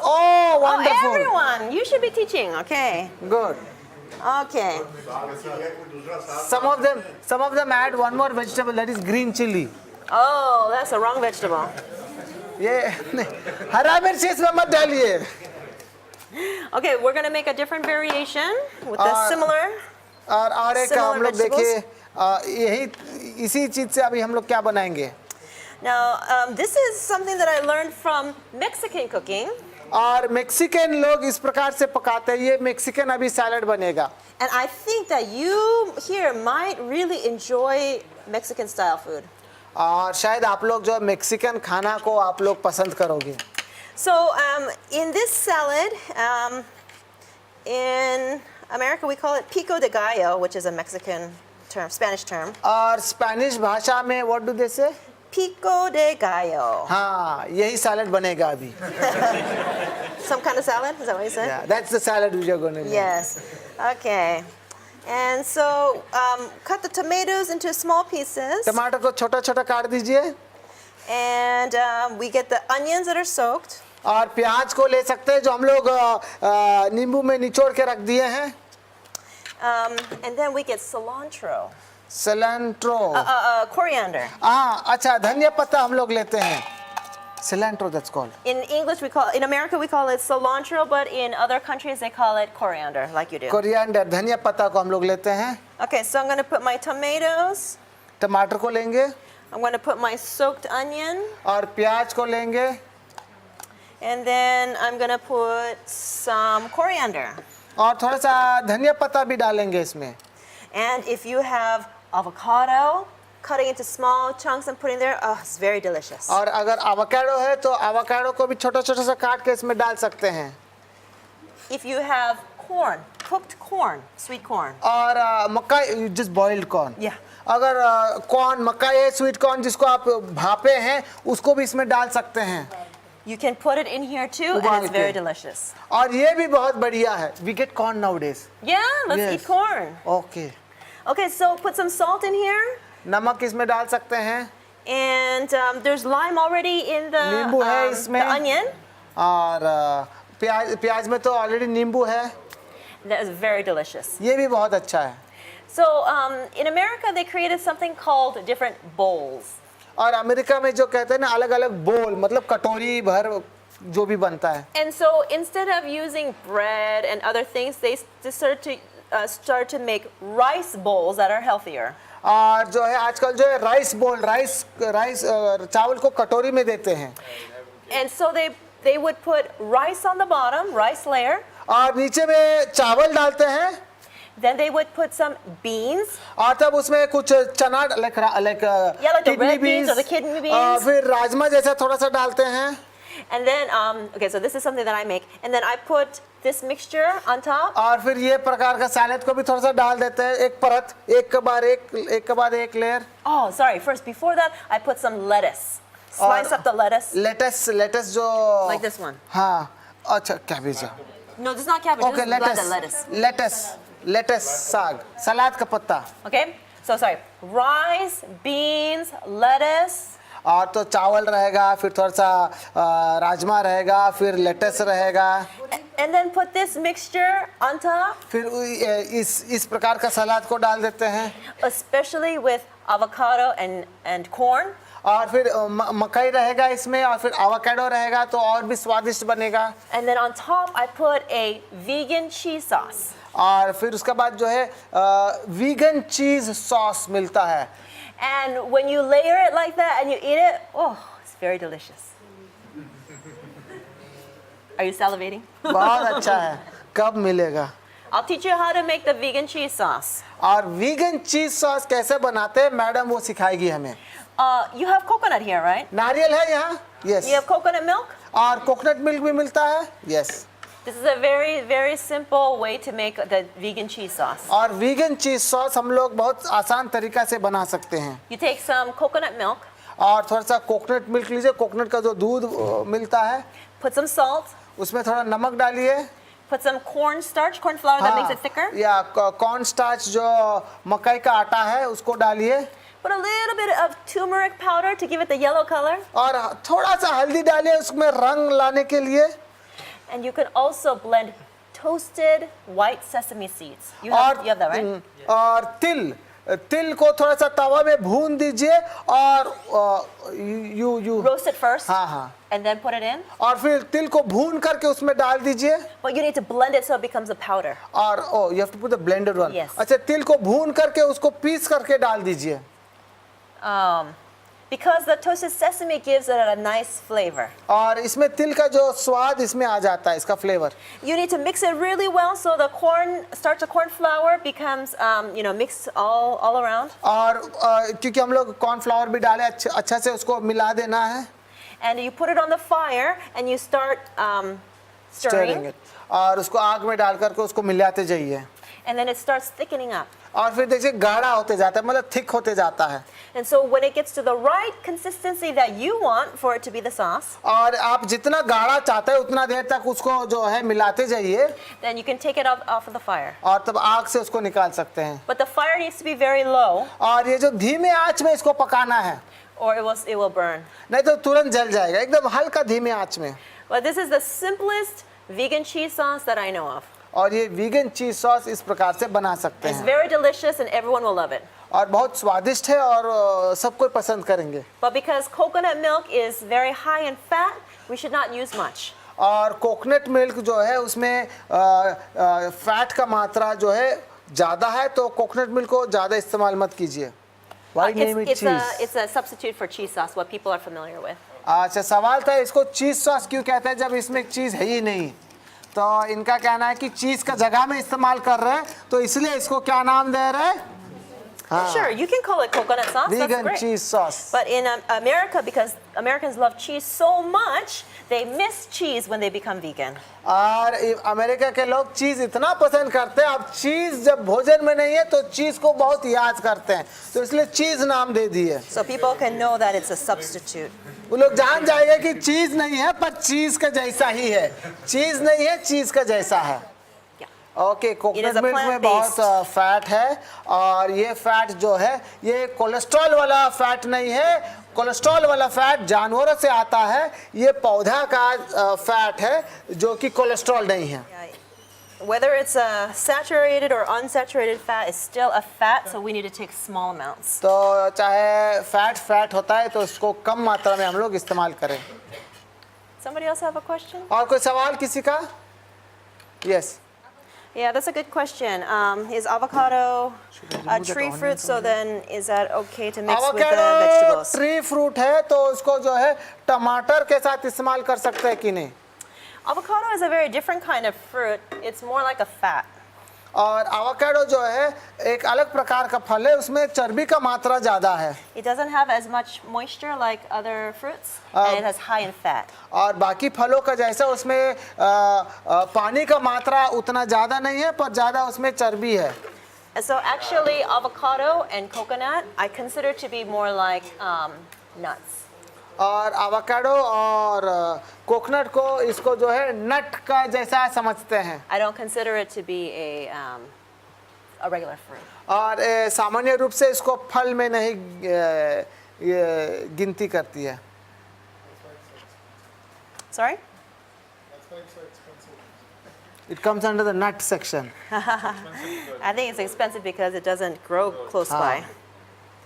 Oh, Oh, wonderful. everyone. You should be teaching. Okay. Good. Okay. Some of them add one more vegetable, that is green chili. Oh, that's the wrong vegetable. ये नहीं, हरा मिर्च इसमें मत डालिए. Okay, we're going to make a different variation with the और- similar. और एक Similar हम लोग vegetables? देखिए यही इसी चीज से अभी हम लोग क्या बनाएंगे. Now, this is something that I learned from Mexican cooking. और मेक्सिकन लोग इस प्रकार से पकाते हैं. ये मेक्सिकन अभी सैलड बनेगा. And I think that you here might really enjoy Mexican style food. और शायद आप लोग जो मेक्सिकन खाना को आप लोग पसंद करोगे. So, in this salad, in America we call it pico de gallo, which is a Mexican term, Spanish term. और स्पेनिश भाषा में व्हाट डू दे से. Pico de gallo. हाँ, यही सैलड बनेगा अभी. Some kind of salad? Is that what you said? Yeah, that's the salad we are going to make. Yes. Okay. And so, cut the tomatoes into small pieces. टमाटर को छोटा छोटा काट दीजिए. And we get the onions that are soaked. और प्याज को ले सकते हैं जो हम लोग नींबू में निचोड़ के रख दिए हैं. And then we get cilantro. Cilantro. Coriander. हाँ, अच्छा, धनिया पत्ता हम लोग लेते हैं. Cilantro, that's called. In English, in America, we call it cilantro, but in other countries, they call it coriander, like you do. Coriander, धनिया पत्ता को हम लोग लेते हैं. Okay, so I'm going to put my tomatoes. टमाटर को लेंगे. I'm going to put my soaked onion. और प्याज को लेंगे. And then I'm going to put some coriander. और थोड़ा सा धनिया पत्ता भी डालेंगे इसमें. And if you have avocado, cutting into small chunks and putting there, oh, it's very delicious. और अगर एवोकाडो है तो एवोकाडो को भी छोटा छोटा सा काट के इसमें डाल सकते हैं. If you have corn, cooked corn, sweet corn. और मक्का, just boiled corn. Yeah. अगर कॉर्न मक्का है, स्वीट कॉर्न जिसको आप भापे हैं, उसको भी इसमें डाल सकते हैं. You can put it in here too, उबाल and it's के. very delicious. और ये भी बहुत बढ़िया है. We get corn nowadays. Yeah, let's Yes. eat corn. Okay. Okay, so put some salt in here. नमक इसमें डाल सकते हैं. And there's lime already in the, नींबू है इसमें. the onion. और प्याज में तो ऑलरेडी नींबू है. That is very delicious. ये भी बहुत अच्छा है. So in America, they created something called different bowls. और अमेरिका में जो कहते हैं ना अलग अलग बोल, मतलब कटोरी भर जो भी बनता है. And so instead of using bread and other things, they start to make rice bowls that are healthier. और जो है आजकल जो है राइस बोल, राइस चावल को कटोरी में देते हैं. And so they would put rice on the bottom, rice layer. और नीचे में चावल डालते हैं. Then they would put some beans. और तब उसमें कुछ चना like the red beans or the kidney beans. फिर राजमा जैसा थोड़ा सा डालते हैं. And then, okay, so this is something that I make. And then I put this mixture on top. और फिर ये प्रकार का सैलेड को भी थोड़ा सा डाल देते हैं. एक परत, एक के बाद एक layer. Oh, sorry. First, before that, I put some lettuce. Slice up the lettuce. Lettuce जो Like this one. हाँ, अच्छा cabbage. No, this is not cabbage. Okay, This is lettuce. Lettuce साग, सलाद का पत्ता. Okay, so sorry. Rice, beans, lettuce. और तो चावल रहेगा, फिर थोड़ा सा राजमा रहेगा, फिर लेटस रहेगा. And then put this mixture on top. फिर इस प्रकार का सलाद को डाल देते हैं. Especially with avocado and corn. और फिर मकई रहेगा इसमें, और फिर एवोकाडो रहेगा तो और भी स्वादिष्ट बनेगा. And then on top, I put a vegan cheese sauce. और फिर उसके बाद जो है वीगन चीज सॉस मिलता है. And when you layer it like that and you eat it, oh, it's very delicious. Are you salivating? बहुत अच्छा है. कब मिलेगा? I'll teach you how to make the vegan cheese sauce. और वीगन चीज सॉस कैसे बनाते हैं मैडम वो सिखाएगी हमें. You have coconut here, right? नारियल है यहाँ. Yes. You have coconut milk? और कोकोनट मिल्क भी मिलता है. Yes. This is a very, very simple way to make the vegan cheese sauce. और वीगन चीज सॉस हम लोग बहुत आसान तरीका से बना सकते हैं. You take some coconut milk, और थोड़ा सा कोकोनट मिल्क लीजिए. कोकोनट का जो दूध मिलता है put some salt, उसमें थोड़ा नमक डालिए. put some cornstarch, corn flour that makes it thicker. या कॉर्न स्टार्च जो मकई का आटा है उसको डालिए. Put a little bit of turmeric powder to give it the yellow color. और थोड़ा सा हल्दी डालिए उसमें रंग लाने के लिए. And you can also blend toasted white sesame seeds. You have that, right? और तिल को थोड़ा सा तवा में भून दीजिए और यू Roast it first. हाँ And then put it in. और फिर तिल को भून करके उसमें डाल दीजिए But you need to blend it so it becomes a powder. और you have to put the blended one. Yes. अच्छा, तिल को भून करके उसको पीस करके डाल दीजिए Because the toasted sesame gives it a nice flavor. और इसमें तिल का जो स्वाद इसमें आ जाता है, इसका flavour. You need to mix it really well so the starch of corn flour becomes, mixed all around. और क्योंकि हम लोग कॉर्नफ्लावर भी डाले, अच्छा से उसको मिला देना है. And you put it on the fire and you start stirring. it. और उसको आग में डाल करके उसको मिलाते जाइए. And then it starts thickening up. और फिर देखिए गाढ़ा होते जाता है, मतलब थिक होते जाता है. And so when it gets to the right consistency that you want for it to be the sauce, और आप जितना गाढ़ा चाहते हैं उतना देर तक उसको जो है मिलाते जाइए. then you can take it off of the fire. और तब आग से उसको निकाल सकते हैं. But the fire needs to be very low और ये जो धीमे आंच में इसको पकाना है, or it will burn. नहीं तो तुरंत जल जाएगा. एकदम हल्का धीमे आंच में. But this is the simplest vegan cheese sauce that I know of. और ये वीगन चीज सॉस इस प्रकार से बना सकते It's हैं. very delicious and everyone will love it. और बहुत स्वादिष्ट है और सब कोई पसंद करेंगे. But because coconut milk is very high in fat, we should not use much. और कोकोनट मिल्क जो है उसमें फैट का मात्रा जो है ज़्यादा है, तो कोकोनट मिल्क को ज़्यादा इस्तेमाल मत कीजिए. Why name it cheese? It's a substitute for cheese sauce, what people are familiar with. अच्छा, सवाल था इसको चीज़ सॉस क्यों कहते हैं जब इसमें चीज़ है ही नहीं. तो इनका कहना है कि चीज़ का जगह में इस्तेमाल कर रहे हैं, तो इसलिए इसको क्या नाम दे रहे हैं? Sure, you can call it coconut sauce. That's vegan great. Cheese sauce. But in America, because Americans love cheese so much, they miss cheese when they become vegan. और अमेरिका के लोग चीज़ इतना पसंद करते हैं, अब चीज़ जब भोजन में नहीं है तो चीज़ को बहुत याद करते हैं, तो इसलिए चीज़ नाम दे दिए. So people can know that it's a substitute. वो लोग जान जाएंगे कि चीज़ नहीं है पर चीज़ का जैसा ही है. चीज़ नहीं है, चीज़ का जैसा है. ओके, कोकोनट मिल्क में बहुत फैट है और ये फैट जो है ये कोलेस्ट्रॉल वाला फैट नहीं है. कोलेस्ट्रॉल वाला फैट जानवरों से आता है, ये पौधा का फैट है जो कि कोलेस्ट्रॉल नहीं है. Whether it's a saturated or unsaturated fat is still a fat, so we need to take small amounts. तो चाहे फैट होता है तो इसको कम मात्रा में हम लोग इस्तेमाल करें. Somebody else have a question? और कोई सवाल किसी का? Yes. Yeah, that's a good question. Is avocado a tree fruit? So then, is that okay to mix with the avocado vegetables? Tree fruit है तो उसको जो है टमाटर के साथ इस्तेमाल कर सकते हैं कि नहीं. Avocado is a very different kind of fruit. It's more like a fat. और avocado जो है एक अलग प्रकार का फल है, उसमें चर्बी का मात्रा ज़्यादा है. It doesn't have as much moisture like other fruits, and it has high in fat. और बाकी फलों का जैसा उसमें पानी का मात्रा उतना ज़्यादा नहीं है, पर ज़्यादा उसमें चर्बी है. And so actually, avocado and coconut I consider to be more like nuts. और avocado और कोकोनट को इसको जो है नट का जैसा समझते हैं. I don't consider it to be a regular fruit. और सामान्य रूप से इसको फल में नहीं गिनती करती है. Sorry? It comes under the nut section. I think it's expensive because it doesn't grow close by.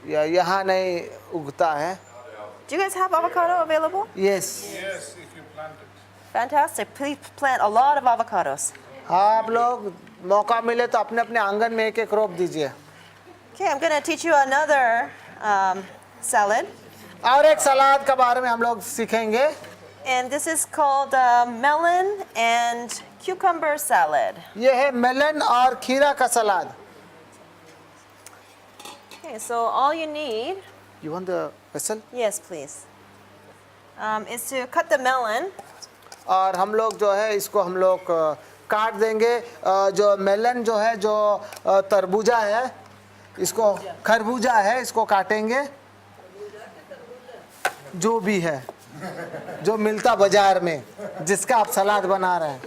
यहाँ नहीं उगता है. Do you guys have avocado available? Yes. Yes, if you plant it. Fantastic. Please plant a lot of avocados. आप लोग मौका मिले तो अपने अपने आंगन में एक रोप दीजिए. Okay, I'm going to teach you another salad. और एक सलाद के बारे में हम लोग सीखेंगे. And this is called melon and cucumber salad. ये है मेलन और खीरा का सलाद. Okay, so all you need, You want the vessel? yes please, is to cut the melon. और हम लोग जो है इसको हम लोग काट देंगे. जो मेलन जो है, जो तरबूजा है, इसको खरबूजा है, इसको काटेंगे. जो भी है, जो मिलता बाजार में, जिसका आप सलाद बना रहे हैं.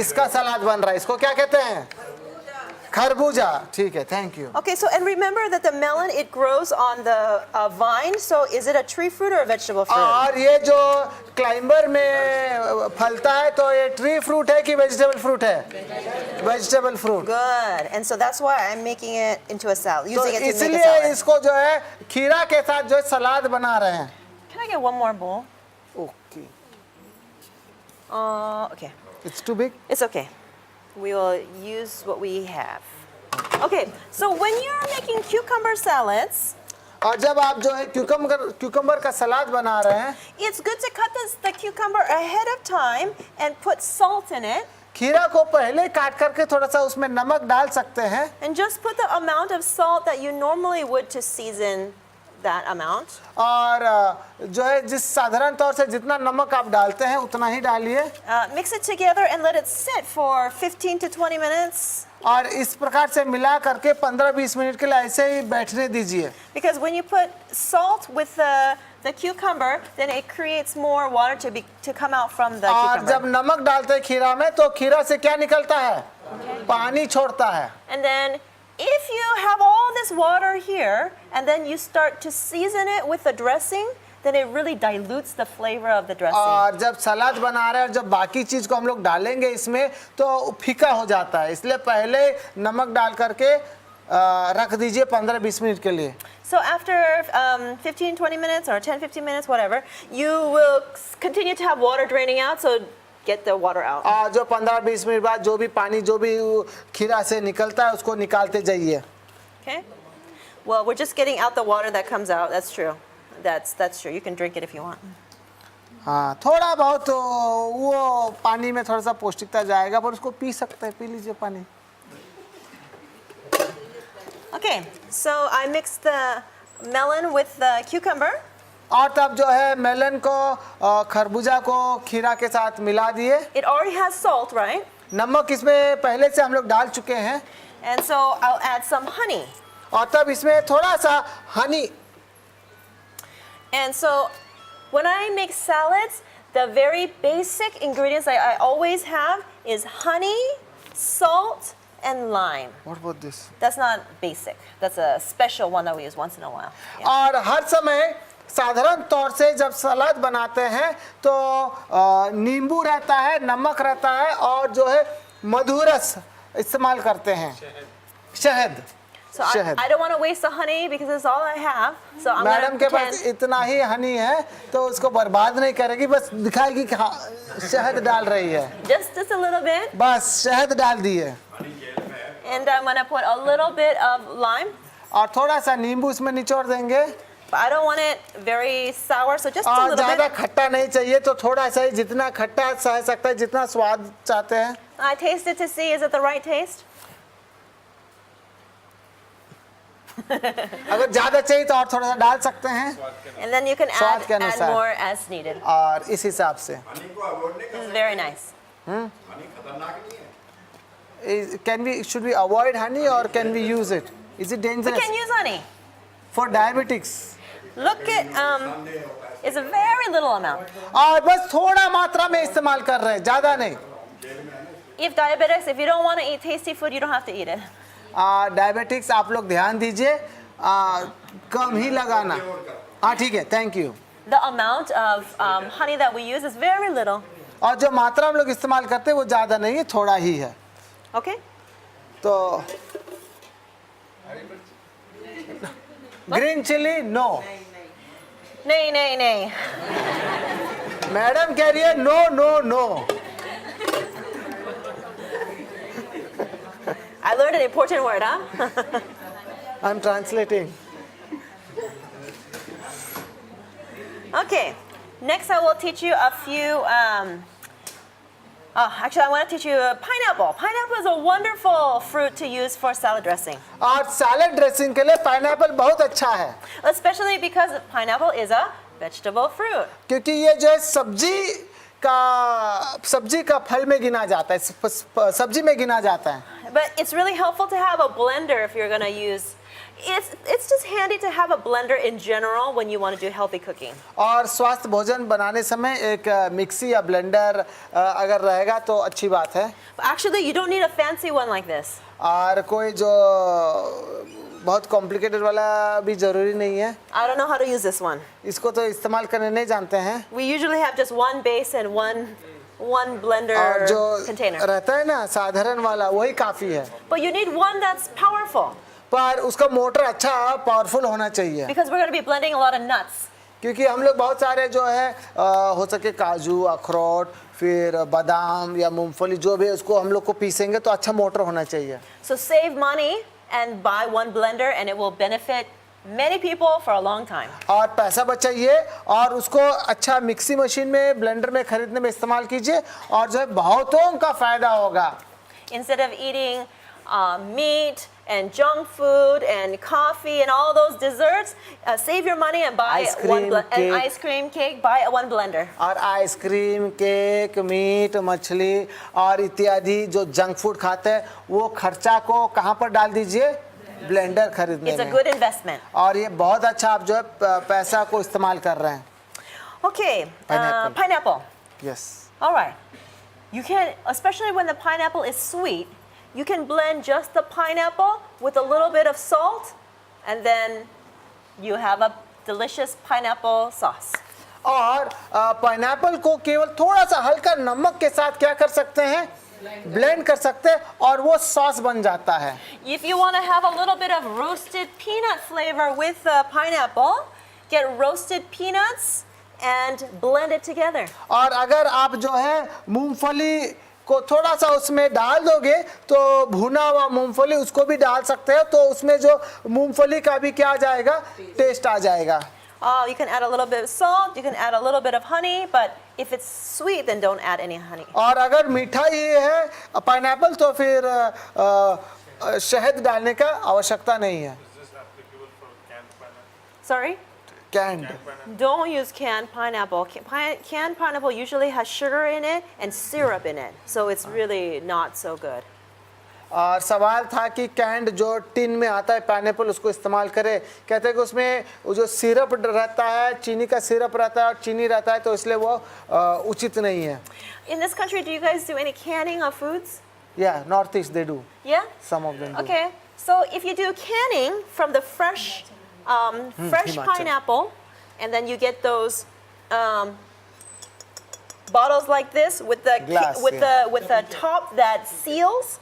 इसका सलाद बन रहा है, इसको क्या कहते हैं? खरबूजा, ठीक है, thank you. Okay, so and remember that the melon, it grows on the vine. So is it a tree fruit or a vegetable fruit? और ये जो क्लाइंबर में फलता है तो ये ट्री फ्रूट है कि वेजिटेबल फ्रूट है? Vegetable fruit. Good. And so that's why I'm making it into a salad, तो using it to make a इसलिए salad. इसको जो है खीरा के साथ जो है सलाद बना रहे हैं। Can I get one more bowl? Okay, Okay. It's too big. It's okay. We will use what we have. Okay, so when you're making cucumber salads, और जब आप जो है क्यूकम्बर का सलाद बना रहे हैं, it's good to cut the cucumber ahead of time and put salt in it. खीरा को पहले काट करके थोड़ा सा उसमें नमक डाल सकते हैं And just put the amount of salt that you normally would to season that amount. और जो है जिस साधारण तौर से जितना नमक आप डालते हैं उतना ही डालिए Mix it together and let it sit for 15 to 20 minutes. और इस प्रकार से मिला करके 15-20 मिनट के लिए ऐसे ही बैठने दीजिए। Because when you put salt with the cucumber, then it creates more water to come out from the और cucumber. जब नमक डालते हैं खीरा में तो खीरा से क्या निकलता है? पानी छोड़ता है। And then if you have all this water here and then you start to season it with the dressing, then it really dilutes the flavor of the dressing. और जब सलाद बना रहे हैं और जब बाकी चीज को हम लोग डालेंगे इसमें तो फीका हो जाता है, इसलिए पहले नमक डाल करके रख दीजिए 15-20 मिनट के लिए। So after 15-20 minutes or 10-15 minutes, whatever, you will continue to have water draining out, so get the water out. और जो 15-20 मिनट बाद जो भी पानी जो भी खीरा से निकलता है उसको निकालते जाइए। Okay? Well, we're just getting out the water that comes out. That's true. That's true. You can drink it if you want. हाँ, थोड़ा बहुत वो पानी में थोड़ा सा पौष्टिकता जाएगा, पर उसको पी सकते हैं, पी लीजिए पानी। Okay, so I mixed the melon with the cucumber. और तब जो है मेलन को खरबूजा को खीरा के साथ मिला दिए। It already has salt, right? नमक इसमें पहले से हम लोग डाल चुके हैं And so I'll add some honey. और तब इसमें थोड़ा सा Honey. And so when I make salads, the very basic ingredients I always have is honey, salt, and lime. What about this? That's not basic. That's a special one that we use once in a while. Yeah. और हर समय साधारण तौर से जब सलाद बनाते हैं तो नींबू रहता है, नमक रहता है और जो है मधुरस इस्तेमाल करते हैं, शहद। So I don't want to waste the honey because it's all I have. So I'm madam going के to पास इतना ही हनी है तो उसको बर्बाद नहीं करेगी, बस दिखाएगी कि हाँ शहद डाल रही है। just a little bit. बस शहद डाल दिए And I'm going to put a little bit of lime. और थोड़ा सा नींबू इसमें निचोड़ देंगे। But I don't want it very sour, so just a और little ज़्यादा bit. खट्टा नहीं चाहिए तो थोड़ा सा ही, जितना खट्टा सह सकता है, जितना स्वाद चाहते हैं। I taste it to see is it the right taste. अगर ज़्यादा चाहिए तो और थोड़ा सा डाल सकते हैं And then you can स्वाद के add अनुसार। more as needed. और इस हिसाब से हनी को अवॉइड नहीं This कर is very nice. हनी खतरनाक नहीं है। can we, should we avoid honey or can we use it? Is it We dangerous can use honey. for diabetics? Look at it's a very little amount. और बस थोड़ा मात्रा में इस्तेमाल कर रहे हैं, ज़्यादा नहीं। If diabetics, if you don't want to eat tasty food, you don't have to eat it. Diabetics आप लोग ध्यान दीजिए, कम ही लगाना। हाँ ठीक है, thank you. The amount of honey that we use is very little. और जो मात्रा हम लोग इस्तेमाल करते हैं वो ज़्यादा नहीं है, थोड़ा ही है। Okay? तो green chilli no, Nay, nay, nay. Madam कह रही है no no no. I learned an important word, huh? I am translating. Okay. Next, I will teach you a few. Actually, I want to teach you pineapple. Pineapple is a wonderful fruit to use for salad dressing, और salad dressing के लिए pineapple बहुत अच्छा है, especially because pineapple is a vegetable fruit. क्योंकि ये जो है सब्जी का फल में गिना जाता है, सब्जी में गिना जाता है। But it's really helpful to have a blender if you're going to use It's just handy to have a blender in general when you want to do healthy cooking. और स्वास्थ्य भोजन बनाने समय एक मिक्सी या ब्लेंडर अगर रहेगा तो अच्छी बात है। But actually, you don't need a fancy one like this. और कोई जो बहुत कॉम्प्लिकेटेड वाला भी ज़रूरी नहीं है। I don't know how to use this one. इसको तो इस्तेमाल करने नहीं जानते हैं। We usually have just one base and one blender और जो container. रहता है ना साधारण वाला वही काफ़ी है। But you need one that's powerful पर उसका मोटर अच्छा पावरफुल होना चाहिए, because we're going to be blending a lot of nuts. क्योंकि हम लोग बहुत सारे जो है हो सके काजू, अखरोट, फिर बादाम या मूंगफली जो भी है उसको हम लोग को पीसेंगे तो अच्छा मोटर होना चाहिए। So save money and buy one blender and it will benefit many people for a long time. और पैसा बचाइए और उसको अच्छा मिक्सी मशीन में ब्लेंडर में खरीदने में इस्तेमाल कीजिए और जो है बहुतों का फायदा होगा। Instead of eating meat and junk food and coffee and all those desserts, save your money and buy Ice cream, cake. ice cream, cake, buy one blender. और आइसक्रीम, केक, मीट, मछली और इत्यादि जो जंक फूड खाते हैं वो खर्चा को कहाँ पर डाल दीजिए? ब्लेंडर खरीदने It's a में। good investment. और ये बहुत अच्छा आप जो है पैसा को इस्तेमाल कर रहे हैं। Okay, Pineapple. pineapple. Yes. All right. You can, especially when the pineapple is sweet, you can blend just the pineapple with a little bit of salt, and then you have a delicious pineapple sauce. और pineapple को केवल थोड़ा सा हल्का नमक के साथ क्या कर सकते हैं? ब्लेंड कर सकते हैं और वो सॉस बन जाता है। If you want to have a little bit of roasted peanut flavor with the pineapple, get roasted peanuts and blend it together. और अगर आप जो है मूंगफली को थोड़ा सा उसमें डाल दोगे तो भुना हुआ मूंगफली उसको भी डाल सकते हैं, तो उसमें जो मूंगफली का भी क्या आ जाएगा? टेस्ट आ जाएगा। You can add a little bit of salt, you can add a little bit of honey, but if it's sweet, then don't add any honey. और अगर मीठा ही है पाइनएप्पल तो फिर शहद डालने का आवश्यकता नहीं है। Sorry? Canned Don't use canned pineapple. Canned pineapple usually has sugar in it and syrup in it, so it's really not so good. और सवाल था कि कैंड जो टिन में आता है पाइनएप्पल उसको इस्तेमाल करें। कहते हैं कि उसमें वो जो सिरप रहता है, चीनी का सिरप रहता है और चीनी रहता है, तो इसलिए वो उचित नहीं है। In this country, do you guys do any canning of foods? Yeah, North East they do. Yeah? Some of them do. Okay, so if you do canning from the fresh Himachal. pineapple, and then you get those bottles like this with the Glass, with the top that seals,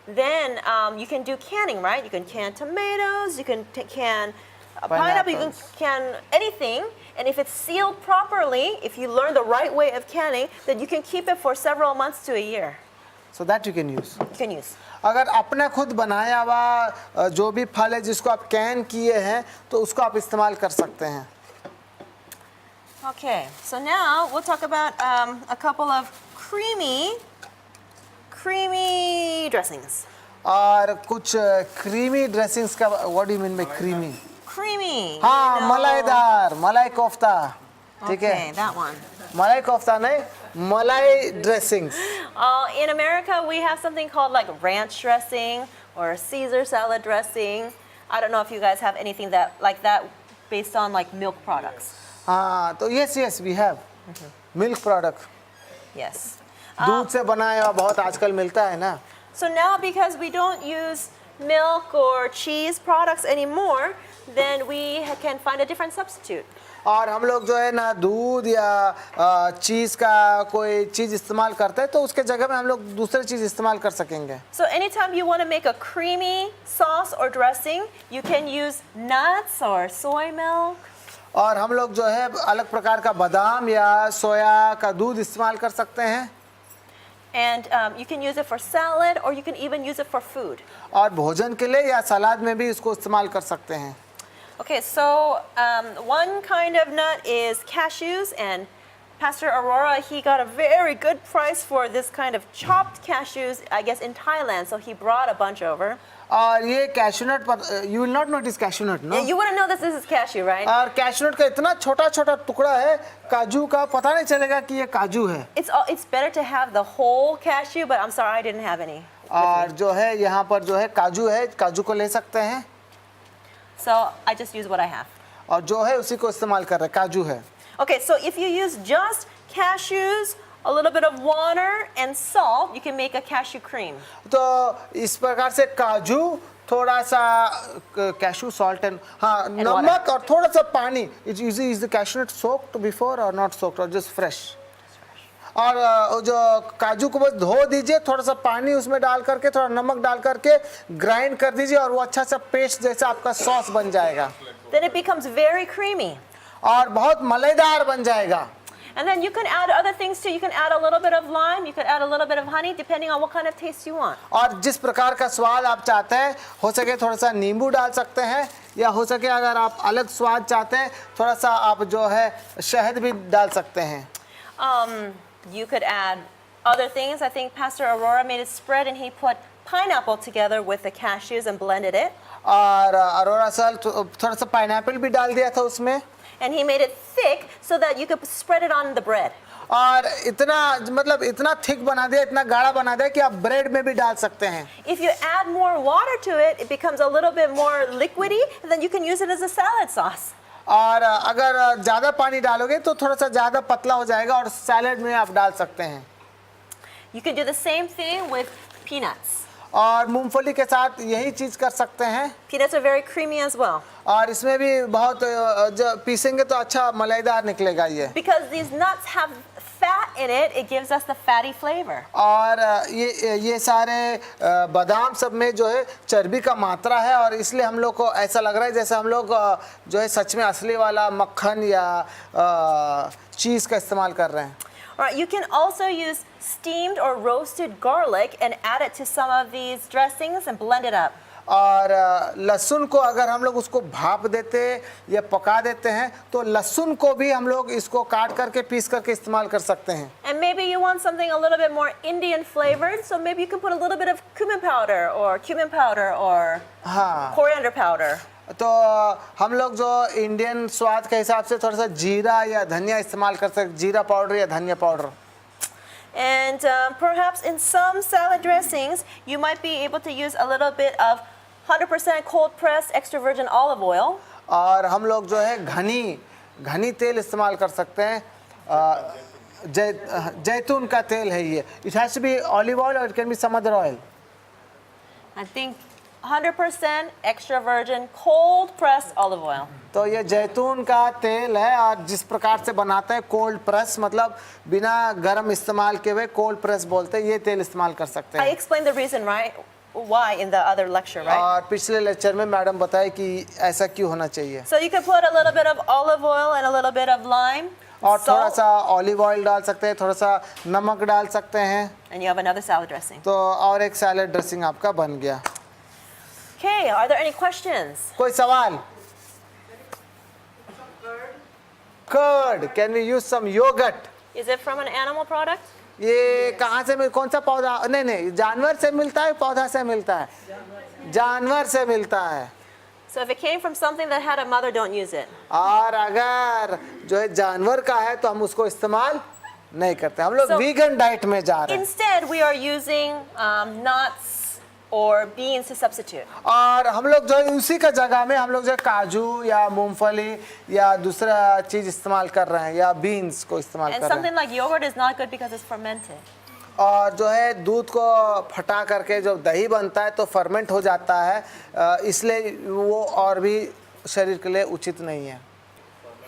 then you can do canning, right? You can can tomatoes, you can can pineapple, you can Pineapples. can anything, and if it's sealed properly, if you learn the right way of canning, then you can keep it for several months to a year. So that you can use. You can use. अगर अपना खुद बनाया हुआ जो भी फल है जिसको आप कैन किए हैं तो उसको आप इस्तेमाल कर सकते हैं। Okay, so now we'll talk about a couple of creamy dressings. और कुछ क्रीमी ड्रेसिंग्स का what do you mean by creamy? Creamy. हाँ, you know. मलाईदार, मलाई कोफ्ता, ठीक Okay, है? that one. मलाई कोफ्ता नहीं, मलाई dressings. In America, we have something called like ranch dressing or Caesar salad dressing. I don't know if you guys have anything like that based on like milk products. हाँ, तो yes we have milk product, Yes. दूध से बनाया हुआ बहुत आजकल मिलता है ना। So now because we don't use milk or cheese products anymore, then we can find a different substitute. और हम लोग जो है ना दूध या चीज़ का कोई चीज़ इस्तेमाल करते हैं तो उसके जगह में हम लोग दूसरी चीज़ इस्तेमाल कर सकेंगे। So anytime you want to make a creamy sauce or dressing, you can use nuts or soy milk. और हम लोग जो है अलग प्रकार का बादाम या सोया का दूध इस्तेमाल कर सकते हैं। And you can use it for salad or you can even use it for food. और भोजन के लिए या सलाद में भी इसको इस्तेमाल कर सकते हैं। Okay, so one kind of nut is cashews, and Pastor Aurora, he got a very good price for this kind of chopped cashews, I guess in Thailand, so he brought a bunch over. और ये cashew nut पर you will not notice cashew Yeah, no? you wouldn't know this is cashew, right? और cashew nut का इतना छोटा छोटा टुकड़ा है काजू का, पता नहीं चलेगा कि ये काजू है। It's better to have the whole cashew, but I'm sorry I didn't have any. और जो है यहाँ पर जो है काजू को ले सकते हैं। So I just use what I have. और जो है उसी को इस्तेमाल कर रहे हैं, काजू है। Okay, so if you use just cashews, a little bit of water and salt, you can make a cashew cream. तो इस प्रकार से काजू, थोड़ा सा कैशू सॉल्ट एंड हाँ नमक और थोड़ा सा पानी। Is the cashew nut soaked before or not soaked or just fresh? और जो काजू को बस धो दीजिए, थोड़ा सा पानी उसमें डाल करके, थोड़ा नमक डाल करके ग्राइंड कर दीजिए और वो अच्छा सा पेस्ट जैसा आपका सॉस बन जाएगा। Then it becomes very creamy. और बहुत मलाईदार बन जाएगा। And then you can add other things too. You can add a little bit of lime, you can add a little bit of honey, depending on what kind of taste you want. और जिस प्रकार का स्वाद आप चाहते हैं, हो सके थोड़ा सा नींबू डाल सकते हैं, या हो सके अगर आप अलग स्वाद चाहते हैं थोड़ा सा आप जो है शहद भी डाल सकते हैं। You could add other things. I think Pastor Aurora made a spread and he put pineapple together with the cashews and blended it. और अरोरा सर थोड़ा सा पाइनएप्पल भी डाल दिया था उसमें। And he made it thick so that you could spread it on the bread. और इतना मतलब इतना थिक बना दिया, इतना गाढ़ा बना दिया कि आप ब्रेड में भी डाल सकते हैं। If you add more water to it, it becomes a little bit more liquidy, and then you can use it as a salad sauce. और अगर ज़्यादा पानी डालोगे तो थोड़ा सा ज़्यादा पतला हो जाएगा और सैलेड में आप डाल सकते हैं। You can do the same thing with peanuts. और मूंगफली के साथ यही चीज़ कर सकते हैं। Peanuts are very creamy as well. और इसमें भी बहुत जो पीसेंगे तो अच्छा मलाईदार निकलेगा ये। Because these nuts have fat in it, it gives us the fatty flavor. और ये सारे बादाम सब में जो है चर्बी का मात्रा है और इसलिए हम लोग को ऐसा लग रहा है जैसे हम लोग जो है सच में असली वाला मक्खन या चीज़ का इस्तेमाल कर रहे हैं। Alright, you can also use steamed or roasted garlic and add it to some of these dressings and blend it up. और लहसुन को अगर हम लोग उसको भाप देते या पका देते हैं तो लहसुन को भी हम लोग इसको काट करके पीस करके इस्तेमाल कर सकते हैं। And maybe you want something a little bit more Indian flavored, so maybe you can put a little bit of cumin powder or हाँ, coriander powder. तो हम लोग जो इंडियन स्वाद के हिसाब से थोड़ा सा जीरा या धनिया इस्तेमाल कर सकते, जीरा पाउडर या धनिया powder. And perhaps in some salad dressings, you might be able to use a little bit of 100% cold pressed extra virgin olive oil. और हम लोग जो है घनी तेल इस्तेमाल कर सकते हैं। जैतून का तेल है ये। It has to be olive oil or it can be some other oil. I think 100% extra virgin cold pressed olive oil. तो ये जैतून का तेल है और जिस प्रकार से बनाते हैं कोल्ड प्रेस, मतलब बिना गर्म इस्तेमाल किए हुए कोल्ड प्रेस बोलते हैं, ये तेल इस्तेमाल कर सकते I हैं। explained the reason, right? Why in the other lecture, right? और पिछले लेक्चर में मैडम बताए कि ऐसा क्यों होना चाहिए। So you can put a little bit of olive oil and a little bit of lime, और थोड़ा salt, सा ऑलिव ऑयल डाल सकते हैं, थोड़ा सा नमक डाल सकते हैं, and you have another salad dressing. तो और एक सैलेड ड्रेसिंग आपका बन गया। Okay, are there any questions? कोई सवाल? Curd, can we use some yoghurt? Is it from an animal product? ये कहाँ से कौन सा पौधा? नहीं, जानवर से मिलता है, पौधा से मिलता है? जानवर से मिलता है। So if it came from something that had a mother, don't use it. और अगर जो है जानवर का है तो हम उसको इस्तेमाल नहीं करते। हम लोग So- वीगन डाइट में जा रहे हैं। Instead, we are using nuts or beans to substitute. और हम लोग जो है उसी का जगह में हम लोग जो है काजू या मूंगफली या दूसरा चीज इस्तेमाल कर रहे हैं या बीन्स को इस्तेमाल And कर रहे something like yogurt is not good because it's fermented. हैं। और जो है दूध को फटा करके जो दही बनता है तो फर्मेंट हो जाता है, इसलिए वो और भी शरीर के लिए उचित नहीं है।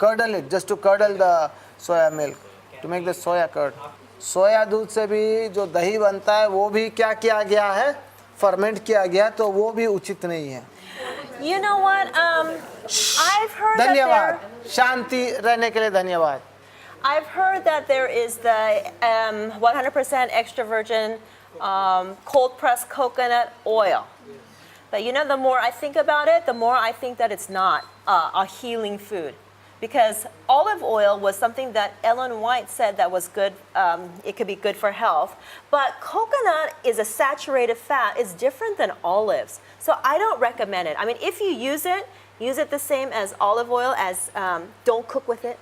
Curdle it, just to curdle the soya milk to make the soya curd. Soya दूध से भी जो दही बनता है वो भी क्या किया गया है, फर्मेंट किया गया, तो वो भी उचित नहीं है। You know what? I've heard that धन्यवाद, there. शांति रहने के लिए धन्यवाद। I've heard that there is the 100% extra virgin cold pressed coconut oil. But you know, the more I think about it, the more I think that it's not a healing food. Because olive oil was something that Ellen White said that was good, it could be good for health. But coconut is a saturated fat, it's different than olives. So I don't recommend it. I mean, if you use it the same as olive oil, as don't cook with it.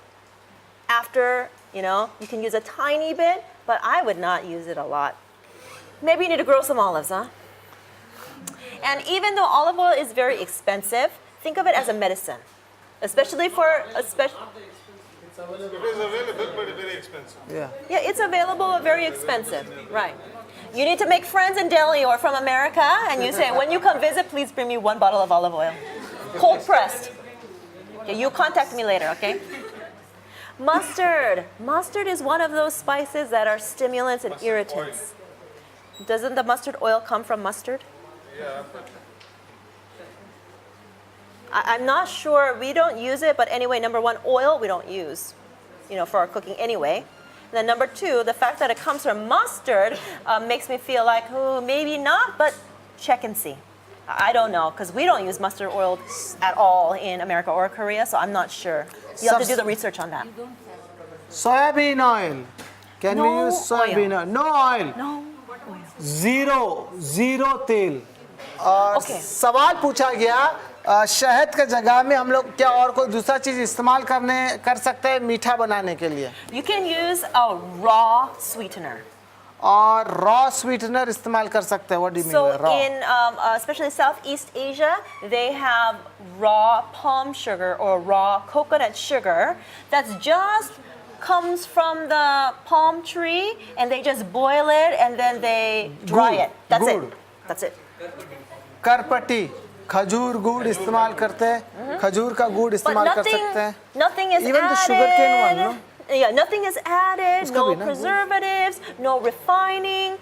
After, you can use a tiny bit, but I would not use it a lot. Maybe you need to grow some olives, huh? And even though olive oil is very expensive, think of it as a medicine, especially for a special. It is available, but very expensive. Yeah. Yeah, it's available, but very expensive. Right. You need to make friends in Delhi or from America, and you say, when you come visit, please bring me 1 bottle of olive oil, cold pressed. Okay, you contact me later, okay? Mustard. Mustard is one of those spices that are stimulants and irritants. Doesn't the mustard oil come from mustard? Yeah, but I'm not sure. We don't use it, but anyway, number one, oil we don't use, for our cooking anyway. And then number two, the fact that it comes from mustard makes me feel like, oh, maybe not, but check and see. I don't know, because we don't use mustard oil at all in America or Korea, so I'm not sure. You have to do the research on that. Soybean oil. Can we No use soybean oil? No oil. No oil. Zero तेल. और Okay. सवाल पूछा गया शहद के जगह में हम लोग क्या और कोई दूसरा चीज इस्तेमाल कर सकते हैं मीठा बनाने के लिए You can use a raw sweetener. और रॉ स्वीटनर इस्तेमाल कर सकते हैं. What do you So mean raw? in especially Southeast Asia, they have raw palm sugar or raw coconut sugar that's just comes from the palm tree, and they just boil it and then they dry Good, it. That's good. it. That's it. करपटी खजूर गुड़ इस्तेमाल करते हैं. खजूर का गुड़ But इस्तेमाल कर सकते हैं. nothing is Even the sugarcane one, added. Yeah, nothing is added. उसका No भी ना, preservatives, no refining.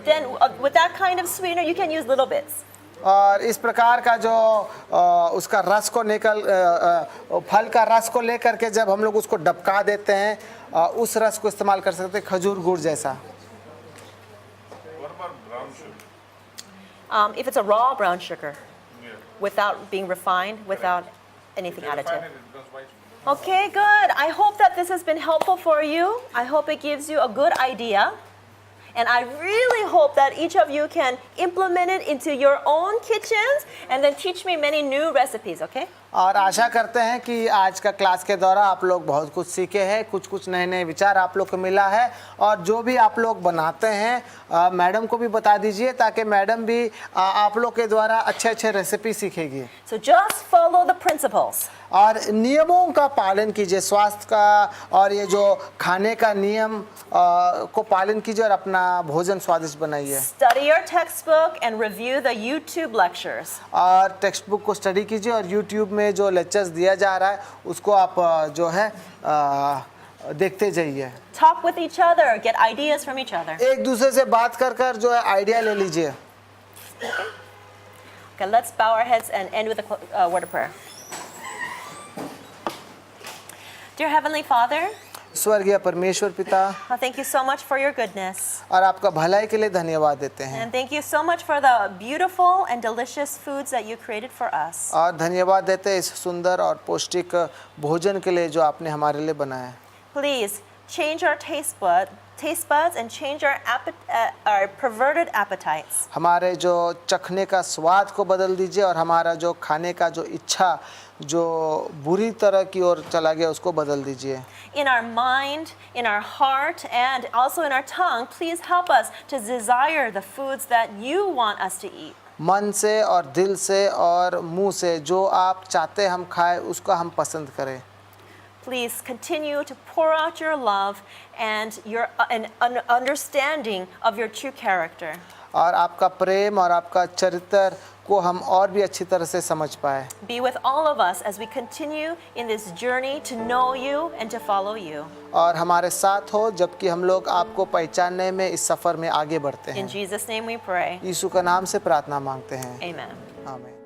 Then with that kind of sweetener, you can use little bits. और इस प्रकार का जो उसका रस को फल का रस को लेकर के जब हम लोग उसको डबका देते हैं उस रस को इस्तेमाल कर सकते हैं खजूर गुड़ जैसा. what about brown sugar? If it's a raw brown sugar, Yeah. without being refined, without anything If you refine additive. it, it becomes white sugar. Okay, good. I hope that this has been helpful for you. I hope it gives you a good idea. And I really hope that each of you can implement it into your own kitchens and then teach me many new recipes, okay? और आशा करते हैं कि आज का class के दौरान आप लोग बहुत कुछ सीखे हैं, कुछ नए नए विचार आप लोग को मिला है. और जो भी आप लोग बनाते हैं मैडम को भी बता दीजिए ताकि मैडम भी आप लोग के द्वारा अच्छे recipe सीखेगी. So just follow the principles. और नियमों का पालन कीजिए, स्वास्थ्य का और ये जो खाने का नियम को पालन कीजिए और अपना भोजन स्वादिष्ट बनाइए. Study your textbook and review the YouTube lectures. और टेक्स्ट बुक को स्टडी कीजिए और यूट्यूब में जो लेक्चर्स दिया जा रहा है उसको आप जो है देखते जाइए. Talk with each other, get ideas from each other. एक दूसरे से बात कर जो है आइडिया ले लीजिए. Okay, let's bow our heads and end with a word of prayer. Dear Heavenly Father, स्वर्गीय परमेश्वर पिता, thank you so much for your goodness. और आपका भलाई के लिए धन्यवाद देते हैं. And thank you so much for the beautiful and delicious foods that you created for us. और धन्यवाद देते हैं इस सुंदर और पौष्टिक भोजन के लिए जो आपने हमारे लिए बनाया है. Please change our taste buds and change our perverted appetites. हमारे जो चखने का स्वाद को बदल दीजिए और हमारा जो खाने का जो इच्छा जो बुरी तरह की ओर चला गया उसको बदल दीजिए. In our mind, in our heart, and also in our tongue, please help us to desire the foods that you want us to eat. मन से और दिल से और मुंह से जो आप चाहते हम खाएं उसको हम पसंद करें. Please continue to pour out your love and your an understanding of your true character. और आपका प्रेम और आपका चरित्र को हम और भी अच्छी तरह से समझ पाए. Be with all of us as we continue in this journey to know you and to follow you. और हमारे साथ हो जबकि हम लोग आपको पहचानने में इस सफ़र में आगे बढ़ते In हैं. Jesus' name we pray. यीशु का नाम से प्रार्थना मांगते हैं. Amen. आमीन.